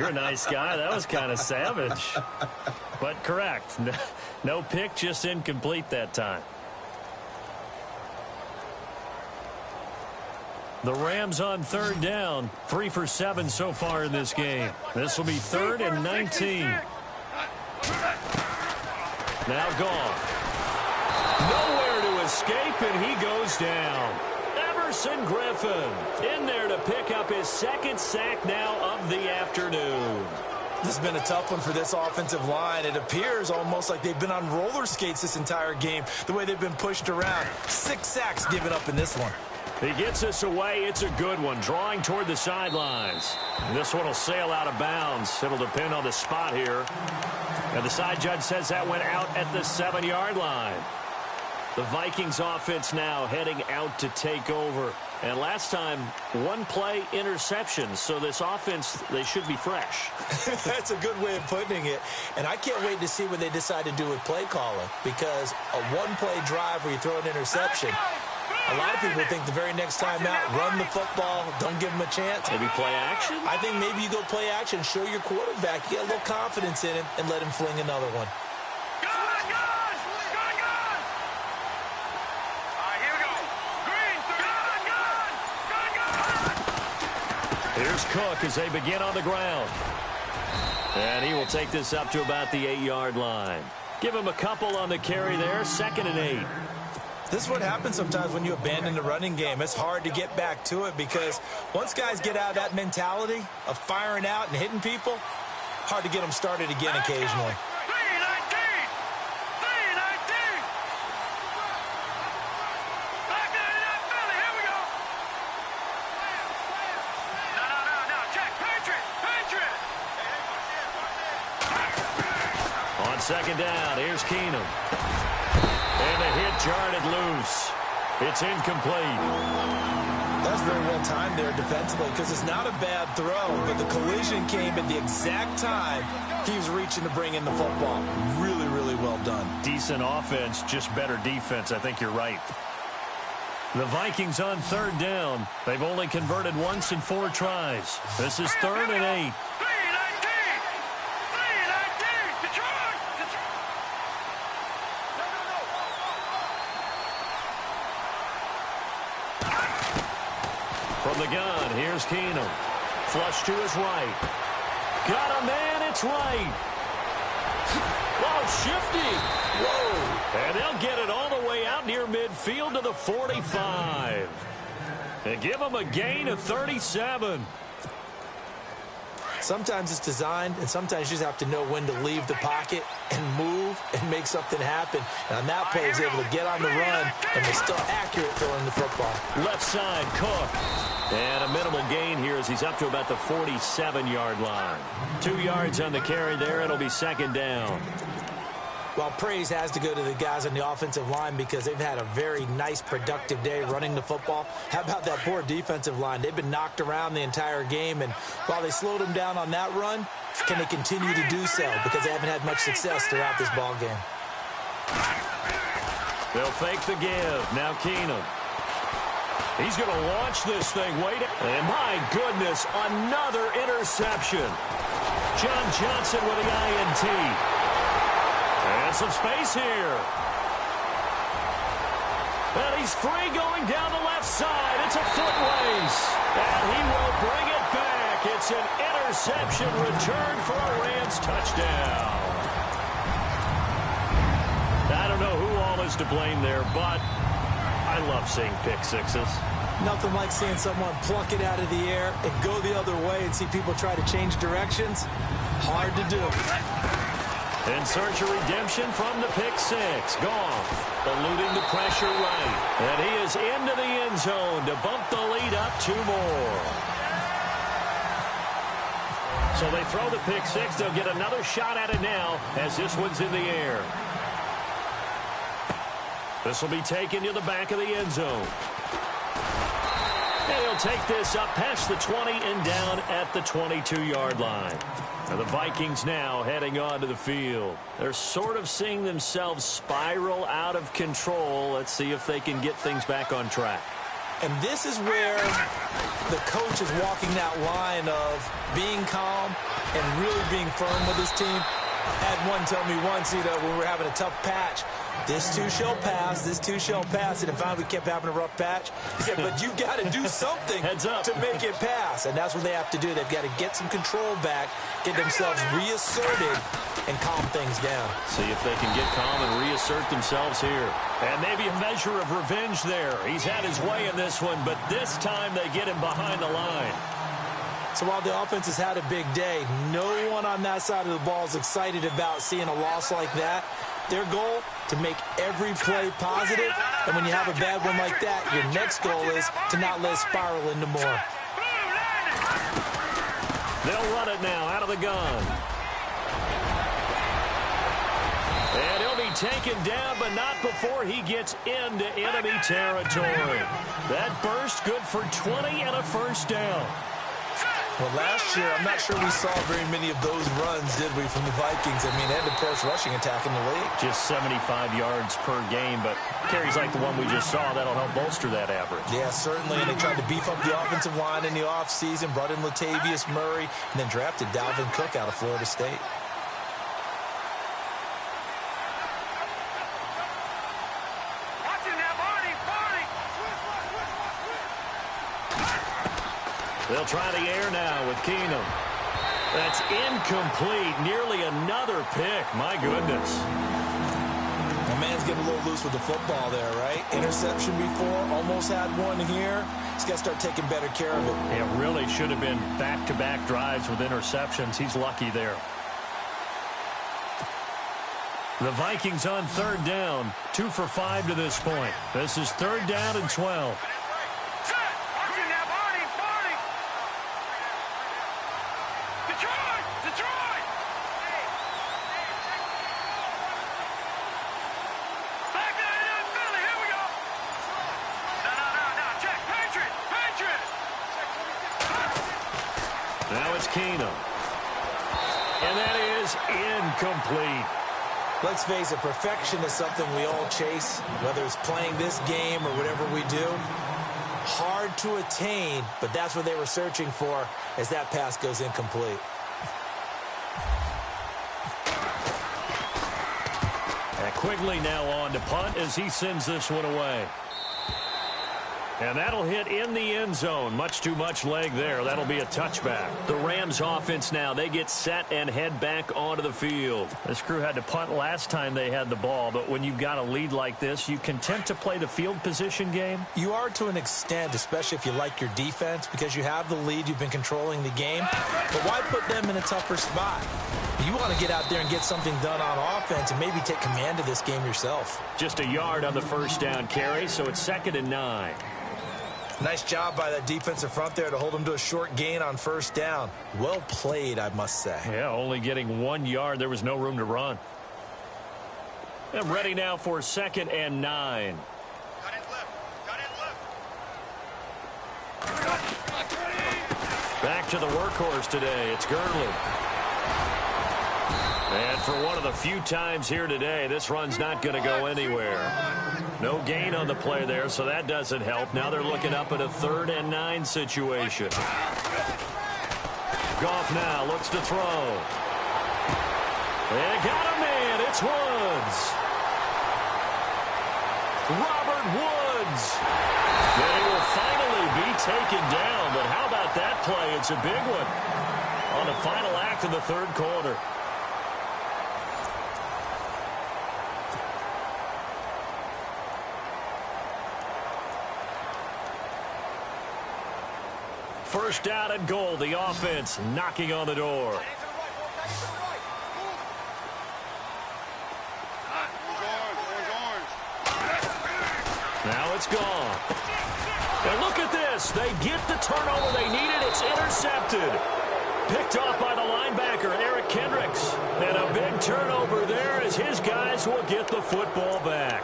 a nice guy. That was kind of savage. But correct. No pick, just incomplete that time. The Rams on third down. 3 for 7 so far in this game. This will be 3rd and 19. Now gone. Nowhere to escape, and he goes down. Griffin in there to pick up his 2nd sack now of the afternoon. This has been a tough one for this offensive line. It appears almost like they've been on roller skates this entire game, the way they've been pushed around. 6 sacks given up in this one. He gets us away. It's a good one, drawing toward the sidelines. This one will sail out of bounds. It'll depend on the spot here. And the side judge says that went out at the 7-yard line. The Vikings offense now heading out to take over. And last time, 1-play interception. So this offense, they should be fresh. That's a good way of putting it. And I can't wait to see what they decide to do with play calling. Because a 1-play drive where you throw an interception, a lot of people think the very next time out, run the football, don't give them a chance. Maybe play action? I think maybe you go play action, show your quarterback, get a little confidence in him, and let him fling another one. Here's Cook as they begin on the ground. And he will take this up to about the 8-yard line. Give him a couple on the carry there. 2nd and 8. This is what happens sometimes when you abandon the running game. It's hard to get back to it because once guys get out of that mentality of firing out and hitting people, hard to get them started again occasionally. On 2nd down, here's Keenum. And the hit jarred it loose. It's incomplete. That's very well timed there defensively because it's not a bad throw, but the collision came at the exact time he was reaching to bring in the football. Really, really well done. Decent offense, just better defense. I think you're right. The Vikings on 3rd down. They've only converted once in 4 tries. This is 3rd and 8. From the gun, here's Keenum. Flush to his right. Got a man, it's right. Whoa, shifty. Whoa. And they'll get it all the way out near midfield to the 45. And give them a gain of 37. Sometimes it's designed, and sometimes you just have to know when to leave the pocket and move and make something happen. And on that play, he's able to get on the run, and they're still accurate throwing the football. Left side, Cook. And a minimal gain here as he's up to about the 47-yard line. 2 yards on the carry there. It'll be 2nd down. Well, praise has to go to the guys on the offensive line because they've had a very nice, productive day running the football. How about that poor defensive line? They've been knocked around the entire game, and while they slowed them down on that run, can they continue to do so? Because they haven't had much success throughout this ball game. They'll fake the give. Now Keenum. He's going to launch this thing. Wait. And my goodness, another interception. John Johnson with the INT. And some space here. And he's free going down the left side. It's a foot race. And he will bring it back. It's an interception return for a Rams touchdown. I don't know who all is to blame there, but I love seeing pick sixes. Nothing like seeing someone pluck it out of the air and go the other way and see people try to change directions. Hard to do. In search of redemption from the pick six. Goff eluding the pressure right. And he is into the end zone to bump the lead up 2 more. So they throw the pick six. They'll get another shot at it now as this one's in the air. This will be taken to the back of the end zone. And he'll take this up past the 20 and down at the 22-yard line. And the Vikings now heading onto the field. They're sort of seeing themselves spiral out of control. Let's see if they can get things back on track. And this is where the coach is walking that line of being calm and really being firm with his team. I had one tell me once, when we were having a tough patch, this too shall pass, this too shall pass. And finally we kept having a rough patch. He said, but you've got to do something to make it pass. And that's what they have to do. They've got to get some control back, get themselves reasserted, and calm things down. See if they can get calm and reassert themselves here. And maybe a measure of revenge there. He's had his way in this one, but this time they get him behind the line. So while the offense has had a big day, no one on that side of the ball is excited about seeing a loss like that. Their goal, to make every play positive. And when you have a bad one like that, your next goal is to not let it spiral into more. They'll run it now out of the gun. And he'll be taken down, but not before he gets into enemy territory. That burst good for 20 and a first down. Well, last year, I'm not sure we saw very many of those runs, did we, from the Vikings? I mean, they had the first rushing attack in the league. Just 75 yards per game, but carries like the one we just saw, that'll help bolster that average. Yeah, certainly, and they tried to beef up the offensive line in the offseason, brought in Latavius Murray, and then drafted Dalvin Cook out of Florida State. They'll try the air now with Keenum. That's incomplete. Nearly another pick. My goodness. The man's getting a little loose with the football there, right? Interception before, almost had one here. He's got to start taking better care of it. It really should have been back-to-back drives with interceptions. He's lucky there. The Vikings on third down. 2 for 5 to this point. This is third down and 12. Now it's Keenum. And that is incomplete. Let's face it, perfection is something we all chase, whether it's playing this game or whatever we do. Hard to attain, but that's what they were searching for as that pass goes incomplete. And Quigley now on to punt as he sends this one away. And that'll hit in the end zone. Much too much leg there. That'll be a touchback. The Rams offense now, they get set and head back onto the field. This crew had to punt last time they had the ball, but when you've got a lead like this, you content to play the field position game? You are to an extent, especially if you like your defense, because you have the lead, you've been controlling the game. But why put them in a tougher spot? You want to get out there and get something done on offense and maybe take command of this game yourself. Just a yard on the first down carry, so it's 2nd and 9. Nice job by that defensive front there to hold them to a short gain on first down. Well played, I must say. Yeah, only getting 1 yard. There was no room to run. And ready now for 2nd and 9. Back to the workhorse today. It's Gurley. And for one of the few times here today, this run's not going to go anywhere. No gain on the play there, so that doesn't help. Now they're looking up at a 3rd and 9 situation. Goff now looks to throw. And got a man. It's Woods. Robert Woods. They will finally be taken down, but how about that play? It's a big one on the final act of the 3rd quarter. First down and goal. The offense knocking on the door. Now it's gone. And look at this. They get the turnover they needed. It's intercepted. Picked off by the linebacker, Eric Kendricks. And a big turnover there as his guys will get the football back.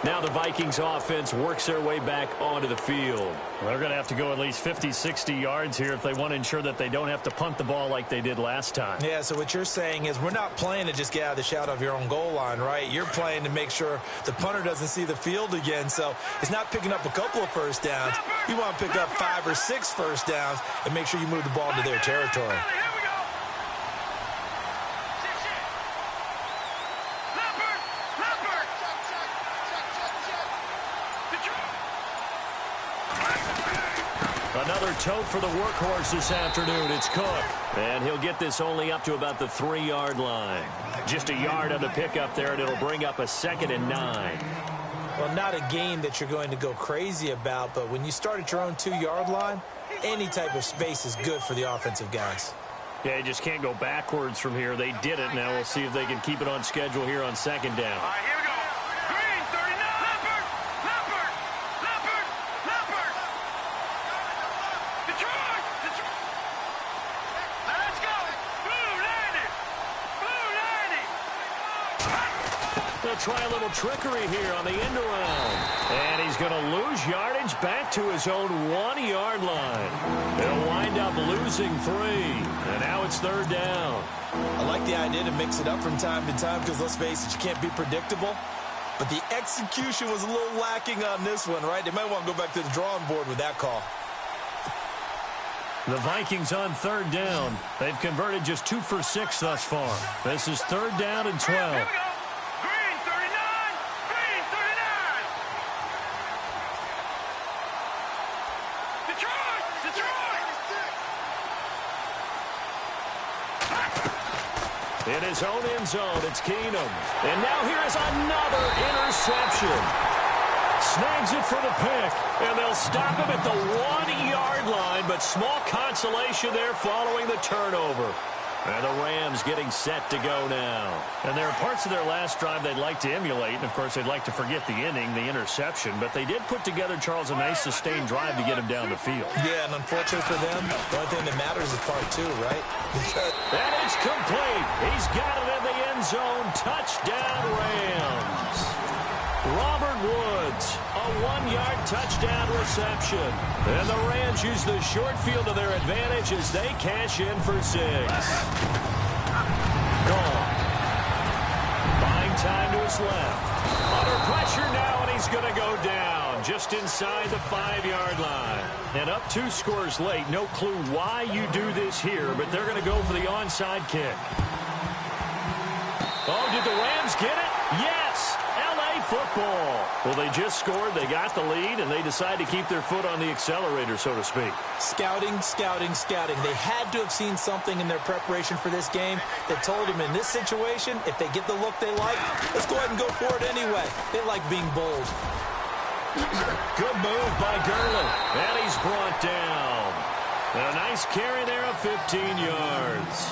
Now the Vikings offense works their way back onto the field. They're going to have to go at least 50, 60 yards here if they want to ensure that they don't have to punt the ball like they did last time. Yeah, so what you're saying is we're not playing to just get out of the shadow of your own goal line, right? You're playing to make sure the punter doesn't see the field again. So it's not picking up a couple of first downs. You want to pick up 5 or 6 first downs and make sure you move the ball into their territory. Another tote for the workhorse this afternoon. It's Cook. And he'll get this only up to about the 3-yard line. Just a yard on the pickup there, and it'll bring up a 2nd and 9. Well, not a game that you're going to go crazy about, but when you start at your own 2-yard line, any type of space is good for the offensive guys. Yeah, you just can't go backwards from here. They did it. Now we'll see if they can keep it on schedule here on 2nd down. All right, here we go. Green, 39. Leopard. Detroit. Now let's go. Blue 90. They'll try a little trickery here on the end around. And he's going to lose yardage back to his own 1-yard line. They'll wind up losing 3. And now it's 3rd down. I like the idea to mix it up from time to time because, let's face it, you can't be predictable. But the execution was a little lacking on this one, right? They might want to go back to the drawing board with that call. The Vikings on 3rd down. They've converted just 2 for 6 thus far. This is 3rd down and 12. Here we go. Green, 39. Detroit. In his own end zone, it's Keenum. And now here is another interception. Snags it for the pick, and they'll stop him at the 1-yard line, but small consolation there following the turnover. And the Rams getting set to go now. And there are parts of their last drive they'd like to emulate, and of course they'd like to forget the inning, the interception, but they did put together, Charles, a nice sustained drive to get him down the field. Yeah, and unfortunately for them, the only thing that matters is part 2, right? And it's complete. He's got it in the end zone. Touchdown, Rams. Robert Woods, a 1-yard touchdown reception. And the Rams use the short field to their advantage as they cash in for 6. Gone. Buying time to his left. Under pressure now, and he's going to go down just inside the 5-yard line. And up 2 scores late. No clue why you do this here, but they're going to go for the onside kick. Oh, did the Rams get it? Yes. Football. Well, they just scored, they got the lead, and they decide to keep their foot on the accelerator, so to speak. Scouting. They had to have seen something in their preparation for this game that told them in this situation, if they get the look they like, let's go ahead and go for it anyway. They like being bold. Good move by Gurley. And he's brought down. And a nice carry there of 15 yards.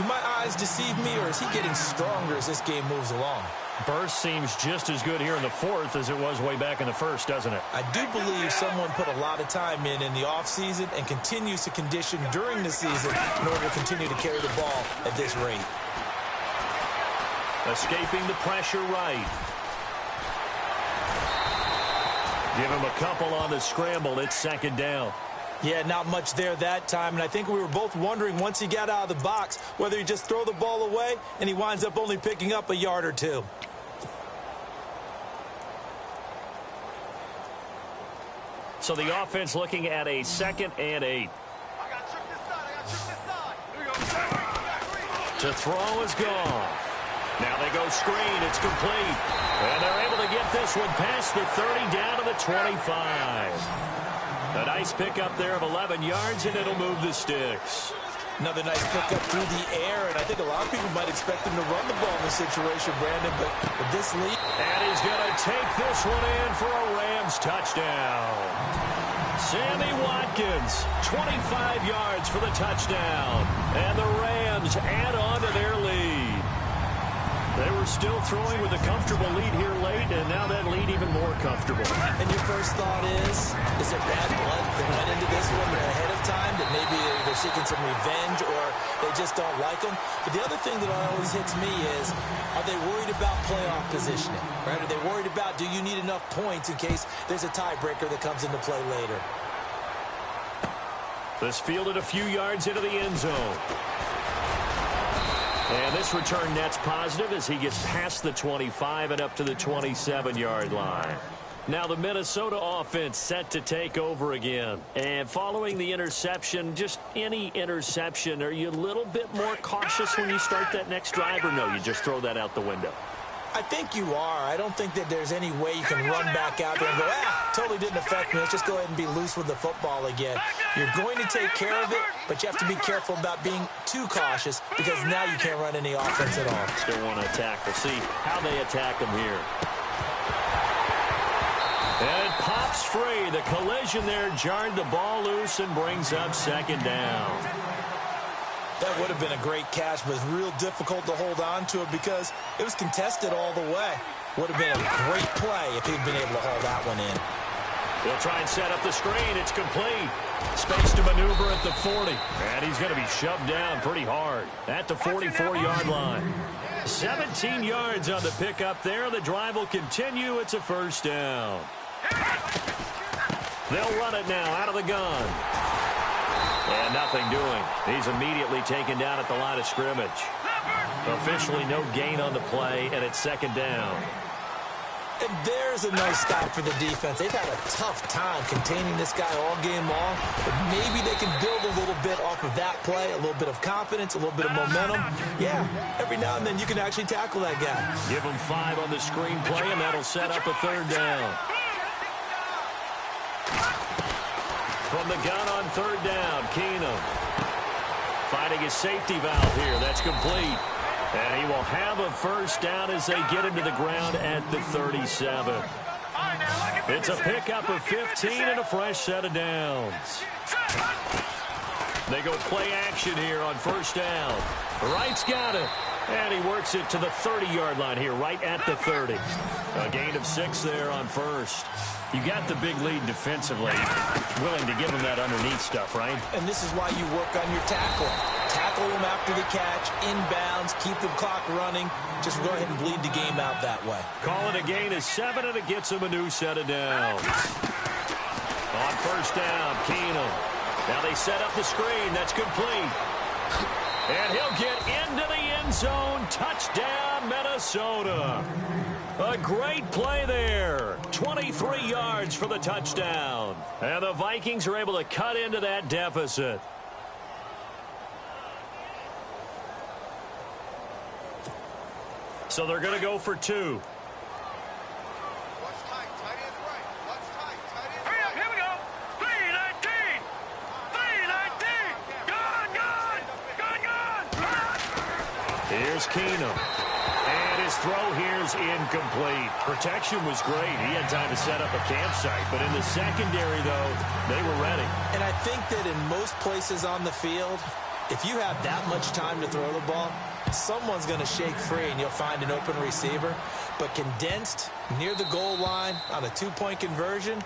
Do my eyes deceive me, or is he getting stronger as this game moves along? Burst seems just as good here in the 4th as it was way back in the 1st, doesn't it? I do believe someone put a lot of time in the offseason and continues to condition during the season in order to continue to carry the ball at this rate. Escaping the pressure right. Give him a couple on the scramble. It's 2nd down. Yeah, not much there that time, and I think we were both wondering once he got out of the box whether he just throw the ball away and he winds up only picking up a yard or 2. So the offense looking at a 2nd and 8. To throw is gone. Now they go screen. It's complete. And they're able to get this one past the 30 down to the 25. A nice pickup there of 11 yards, and it'll move the sticks. Another nice pickup through the air, and I think a lot of people might expect him to run the ball in this situation, Brandon, but with this lead. And he's going to take this one in for a Rams touchdown. Sammy Watkins, 25 yards for the touchdown. And the Rams add on to their lead. They were They're still throwing with a comfortable lead here late, and now that lead even more comfortable. And your first thought is it bad blood that went into this one ahead of time, that maybe they're seeking some revenge or they just don't like them? But the other thing that always hits me is, are they worried about playoff positioning? Right? Are they worried about, do you need enough points in case there's a tiebreaker that comes into play later? This fielded a few yards into the end zone. And this return net's positive as he gets past the 25 and up to the 27-yard line. Now the Minnesota offense set to take over again. And following the interception, just any interception, are you a little bit more cautious when you start that next drive, or no, you just throw that out the window? I think you are. I don't think that there's any way you can run back out there and go, totally didn't affect me. Let's just go ahead and be loose with the football again. You're going to take care of it, but you have to be careful about being too cautious because now you can't run any offense at all. Still want to attack. We'll see how they attack them here. And it pops free. The collision there jarred the ball loose and brings up second down. That would have been a great catch, but it's real difficult to hold on to it because it was contested all the way. Would have been a great play if he'd been able to haul that one in. They'll try and set up the screen. It's complete. Space to maneuver at the 40. And he's going to be shoved down pretty hard at the 44-yard line. 17 yards on the pickup there. The drive will continue. It's a first down. They'll run it now out of the gun. And nothing doing. He's immediately taken down at the line of scrimmage. Officially no gain on the play, and it's second down. And there's a nice stop for the defense. They've had a tough time containing this guy all game long, but maybe they can build a little bit off of that play, a little bit of confidence, a little bit of momentum. Yeah, every now and then you can actually tackle that guy. Give him 5 on the screenplay, and that'll set up a third down. From the gun on third down, Keenum finding his safety valve here. That's complete. And he will have a first down as they get into the ground at the 37. It's a pickup of 15 and a fresh set of downs. They go play action here on first down. Wright's got it. And he works it to the 30-yard line here, right at the 30. A gain of 6 there on first. You got the big lead defensively. Willing to give them that underneath stuff, right? And this is why you work on your tackling. Tackle them after the catch, inbounds, keep the clock running. Just go ahead and bleed the game out that way. Call it a gain of 7, and it gets him a new set of downs. On first down, Keenum. Now they set up the screen. That's complete. And he'll get into the end zone. Touchdown, Minnesota. A great play there. 23 yards for the touchdown. And the Vikings are able to cut into that deficit. So they're going to go for 2. Here's Keenum. And his throw here's incomplete. Protection was great. He had time to set up a campsite. But in the secondary, though, they were ready. And I think that in most places on the field, if you have that much time to throw the ball, someone's going to shake free and you'll find an open receiver. But condensed, near the goal line, on a 2-point conversion,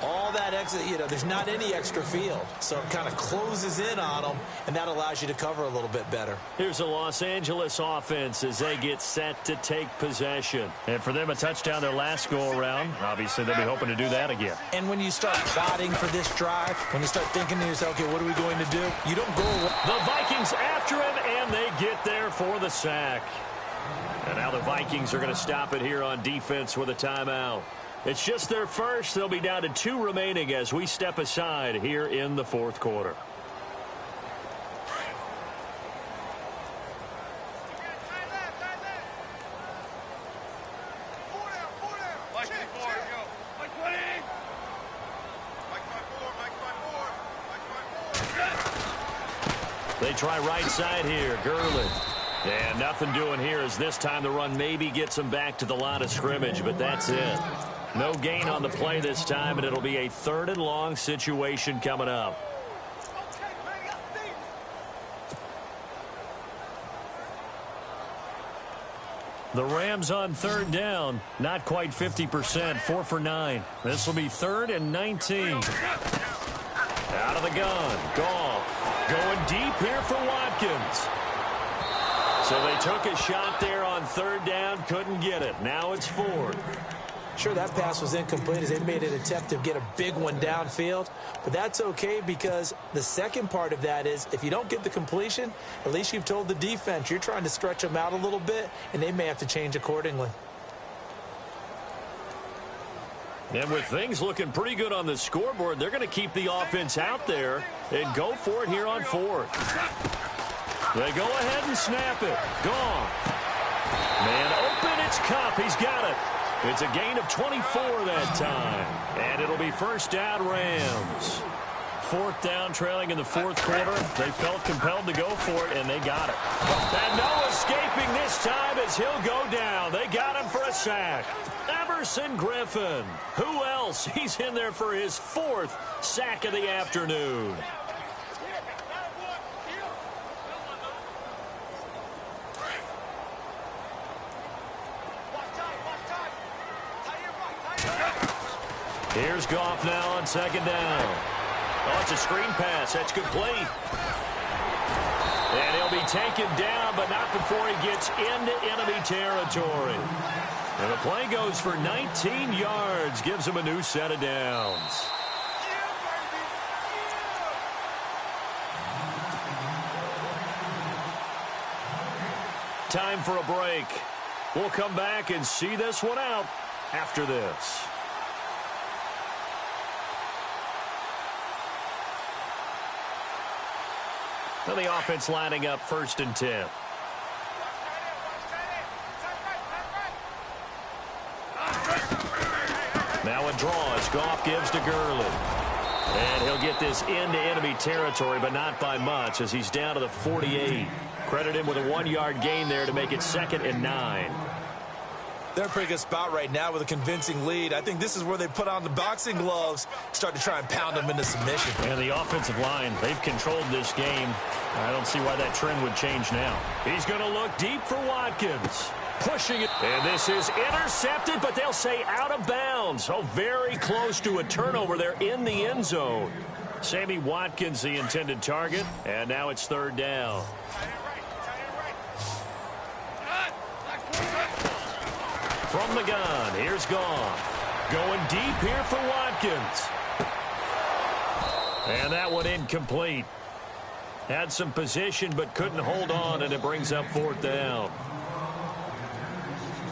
all that exit, there's not any extra field. So it kind of closes in on them, and that allows you to cover a little bit better. Here's a Los Angeles offense as they get set to take possession. And for them, a touchdown their last go-around. Obviously, they'll be hoping to do that again. And when you start plotting for this drive, when you start thinking to yourself, okay, what are we going to do? You don't go. The Vikings after him, and they get there for the sack. And now the Vikings are going to stop it here on defense with a timeout. It's just their first. They'll be down to 2 remaining as we step aside here in the fourth quarter. They try right side here. Gurley. And nothing doing here as this time the run maybe gets them back to the line of scrimmage, but that's it. No gain on the play this time, and it'll be a 3rd and long situation coming up. The Rams on third down, not quite 50%, 4 for 9. This will be 3rd and 19. Out of the gun, Goff going deep here for Watkins. So they took a shot there on 3rd down, couldn't get it. Now it's 4th. Sure, that pass was incomplete as they made an attempt to get a big one downfield. But that's okay because the second part of that is if you don't get the completion, at least you've told the defense you're trying to stretch them out a little bit, and they may have to change accordingly. And with things looking pretty good on the scoreboard, they're going to keep the offense out there and go for it here on 4th. They go ahead and snap it. Gone. Man open, it's Cup. He's got it. It's a gain of 24 that time. And it'll be 1st down Rams. 4th down trailing in the 4th quarter. They felt compelled to go for it, and they got it. And no escaping this time as he'll go down. They got him for a sack. Everson Griffin. Who else? He's in there for his 4th sack of the afternoon. Here's Goff now on 2nd down. Oh, it's a screen pass. That's complete. And he'll be taken down, but not before he gets into enemy territory. And the play goes for 19 yards. Gives him a new set of downs. Time for a break. We'll come back and see this one out after this. Well, the offense lining up 1st and 10. Now a draw as Goff gives to Gurley. And he'll get this into enemy territory, but not by much as he's down to the 48. Credit him with a 1-yard gain there to make it 2nd and 9. They're in a pretty good spot right now with a convincing lead. I think this is where they put on the boxing gloves, start to try and pound them into submission. And the offensive line, they've controlled this game. I don't see why that trend would change now. He's going to look deep for Watkins. Pushing it. And this is intercepted, but they'll say out of bounds. Oh, very close to a turnover there in the end zone. Sammy Watkins, the intended target. And now it's 3rd down. From the gun, here's Goff. Going deep here for Watkins. And that one incomplete. Had some position but couldn't hold on, and it brings up 4th down.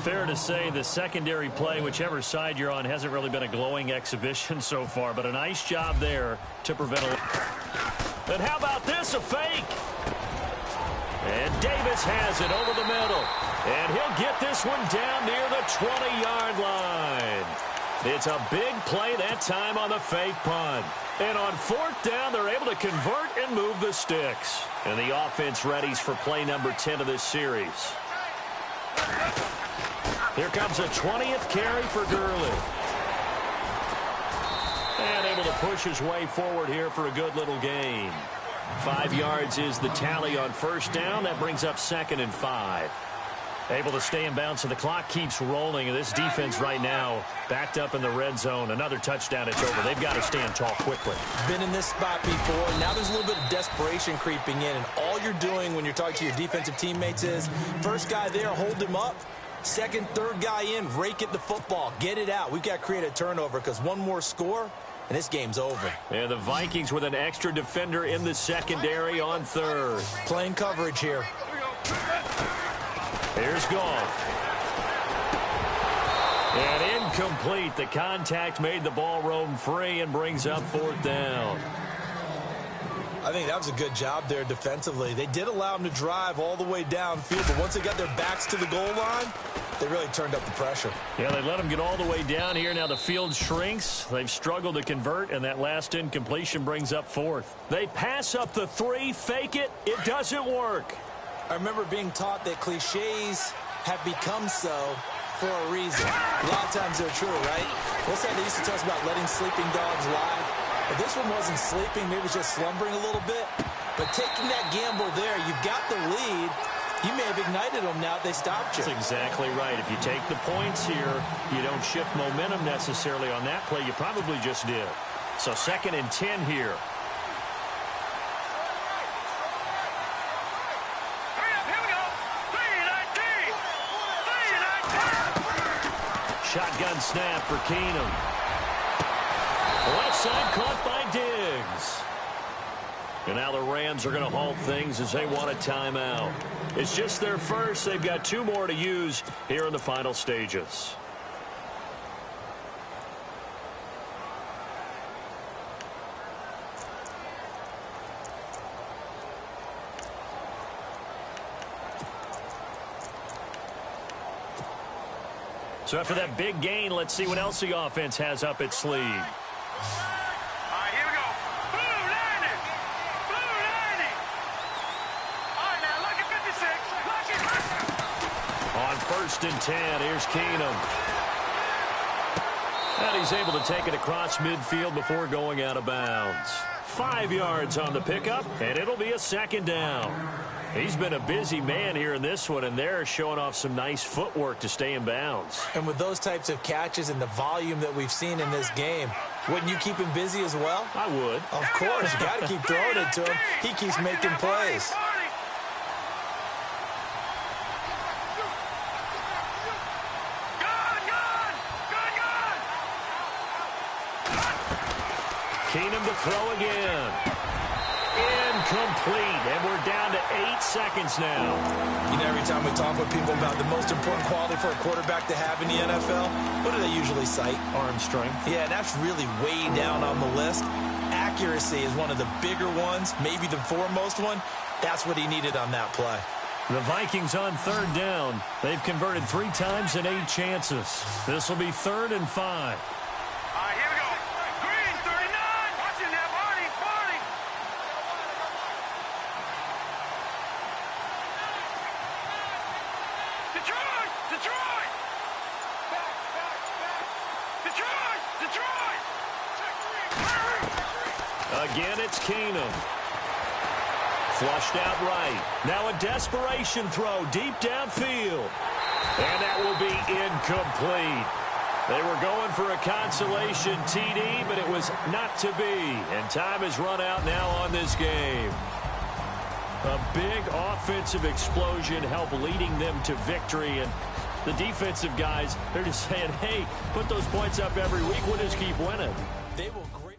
Fair to say the secondary play, whichever side you're on, hasn't really been a glowing exhibition so far, but a nice job there to prevent a... And how about this, a fake? And Davis has it over the middle. And he'll get this one down near the 20-yard line. It's a big play that time on the fake punt. And on 4th down, they're able to convert and move the sticks. And the offense readies for play number 10 of this series. Here comes a 20th carry for Gurley. And able to push his way forward here for a good little gain. 5 yards is the tally on 1st down. That brings up 2nd and 5. Able to stay in bounds, so the clock keeps rolling. And this defense right now backed up in the red zone. Another touchdown, it's over. They've got to stand tall quickly. Been in this spot before. Now there's a little bit of desperation creeping in. And all you're doing when you're talking to your defensive teammates is, first guy there, hold him up. Second, third guy in, rake at the football. Get it out. We've got to create a turnover because one more score, and this game's over. And the Vikings with an extra defender in the secondary on 3rd. Playing coverage here. Here's Goff. And incomplete. The contact made the ball roam free and brings up 4th down. I think that was a good job there defensively. They did allow them to drive all the way downfield, but once they got their backs to the goal line, they really turned up the pressure. Yeah, they let them get all the way down here. Now the field shrinks. They've struggled to convert, and that last incompletion brings up 4th. They pass up the 3, fake it. It doesn't work. I remember being taught that cliches have become so for a reason. A lot of times they're true, right? What's that they used to tell us about letting sleeping dogs lie? But this one wasn't sleeping, maybe it was just slumbering a little bit. But taking that gamble there, you've got the lead. You may have ignited them now that they stopped you. That's exactly right. If you take the points here, you don't shift momentum necessarily on that play. You probably just did. So 2nd and 10 here. Shotgun snap for Keenum. Left side caught by Diggs. And now the Rams are going to halt things as they want a timeout. It's just their first. They've got 2 more to use here in the final stages. So after that big gain, let's see what else the offense has up its sleeve. All right, here we go. Blue 90. Blue 90. All right, now look at 56. Look at On 1st and 10, here's Keenum. And he's able to take it across midfield before going out of bounds. 5 yards on the pickup, and it'll be a 2nd down. He's been a busy man here in this one, and they're showing off some nice footwork to stay in bounds. And with those types of catches and the volume that we've seen in this game, wouldn't you keep him busy as well? I would. Of course. You got to keep throwing it to him. He keeps making plays. Keenum to throw again. Incomplete, and we're down to 8 seconds now. You know, every time we talk with people about the most important quality for a quarterback to have in the NFL, what do they usually cite? Arm strength. Yeah, and that's really way down on the list. Accuracy is one of the bigger ones, maybe the foremost one. That's what he needed on that play. The Vikings on 3rd down. They've converted 3 times in 8 chances. This will be 3rd and 5. Again, it's Keenum. Flushed out right. Now a desperation throw deep downfield. And that will be incomplete. They were going for a consolation TD, but it was not to be. And time has run out now on this game. A big offensive explosion helped leading them to victory. And the defensive guys, they're just saying, hey, put those points up every week. We'll just keep winning. They will great.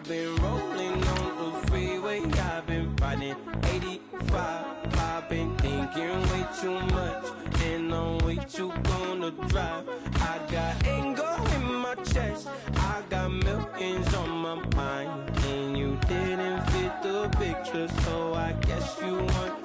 Been rolling on the freeway, I've been riding 85. I've been thinking way too much, and I'm way too gonna drive. I got anger in my chest, I got millions on my mind, and you didn't fit the picture, so I guess you want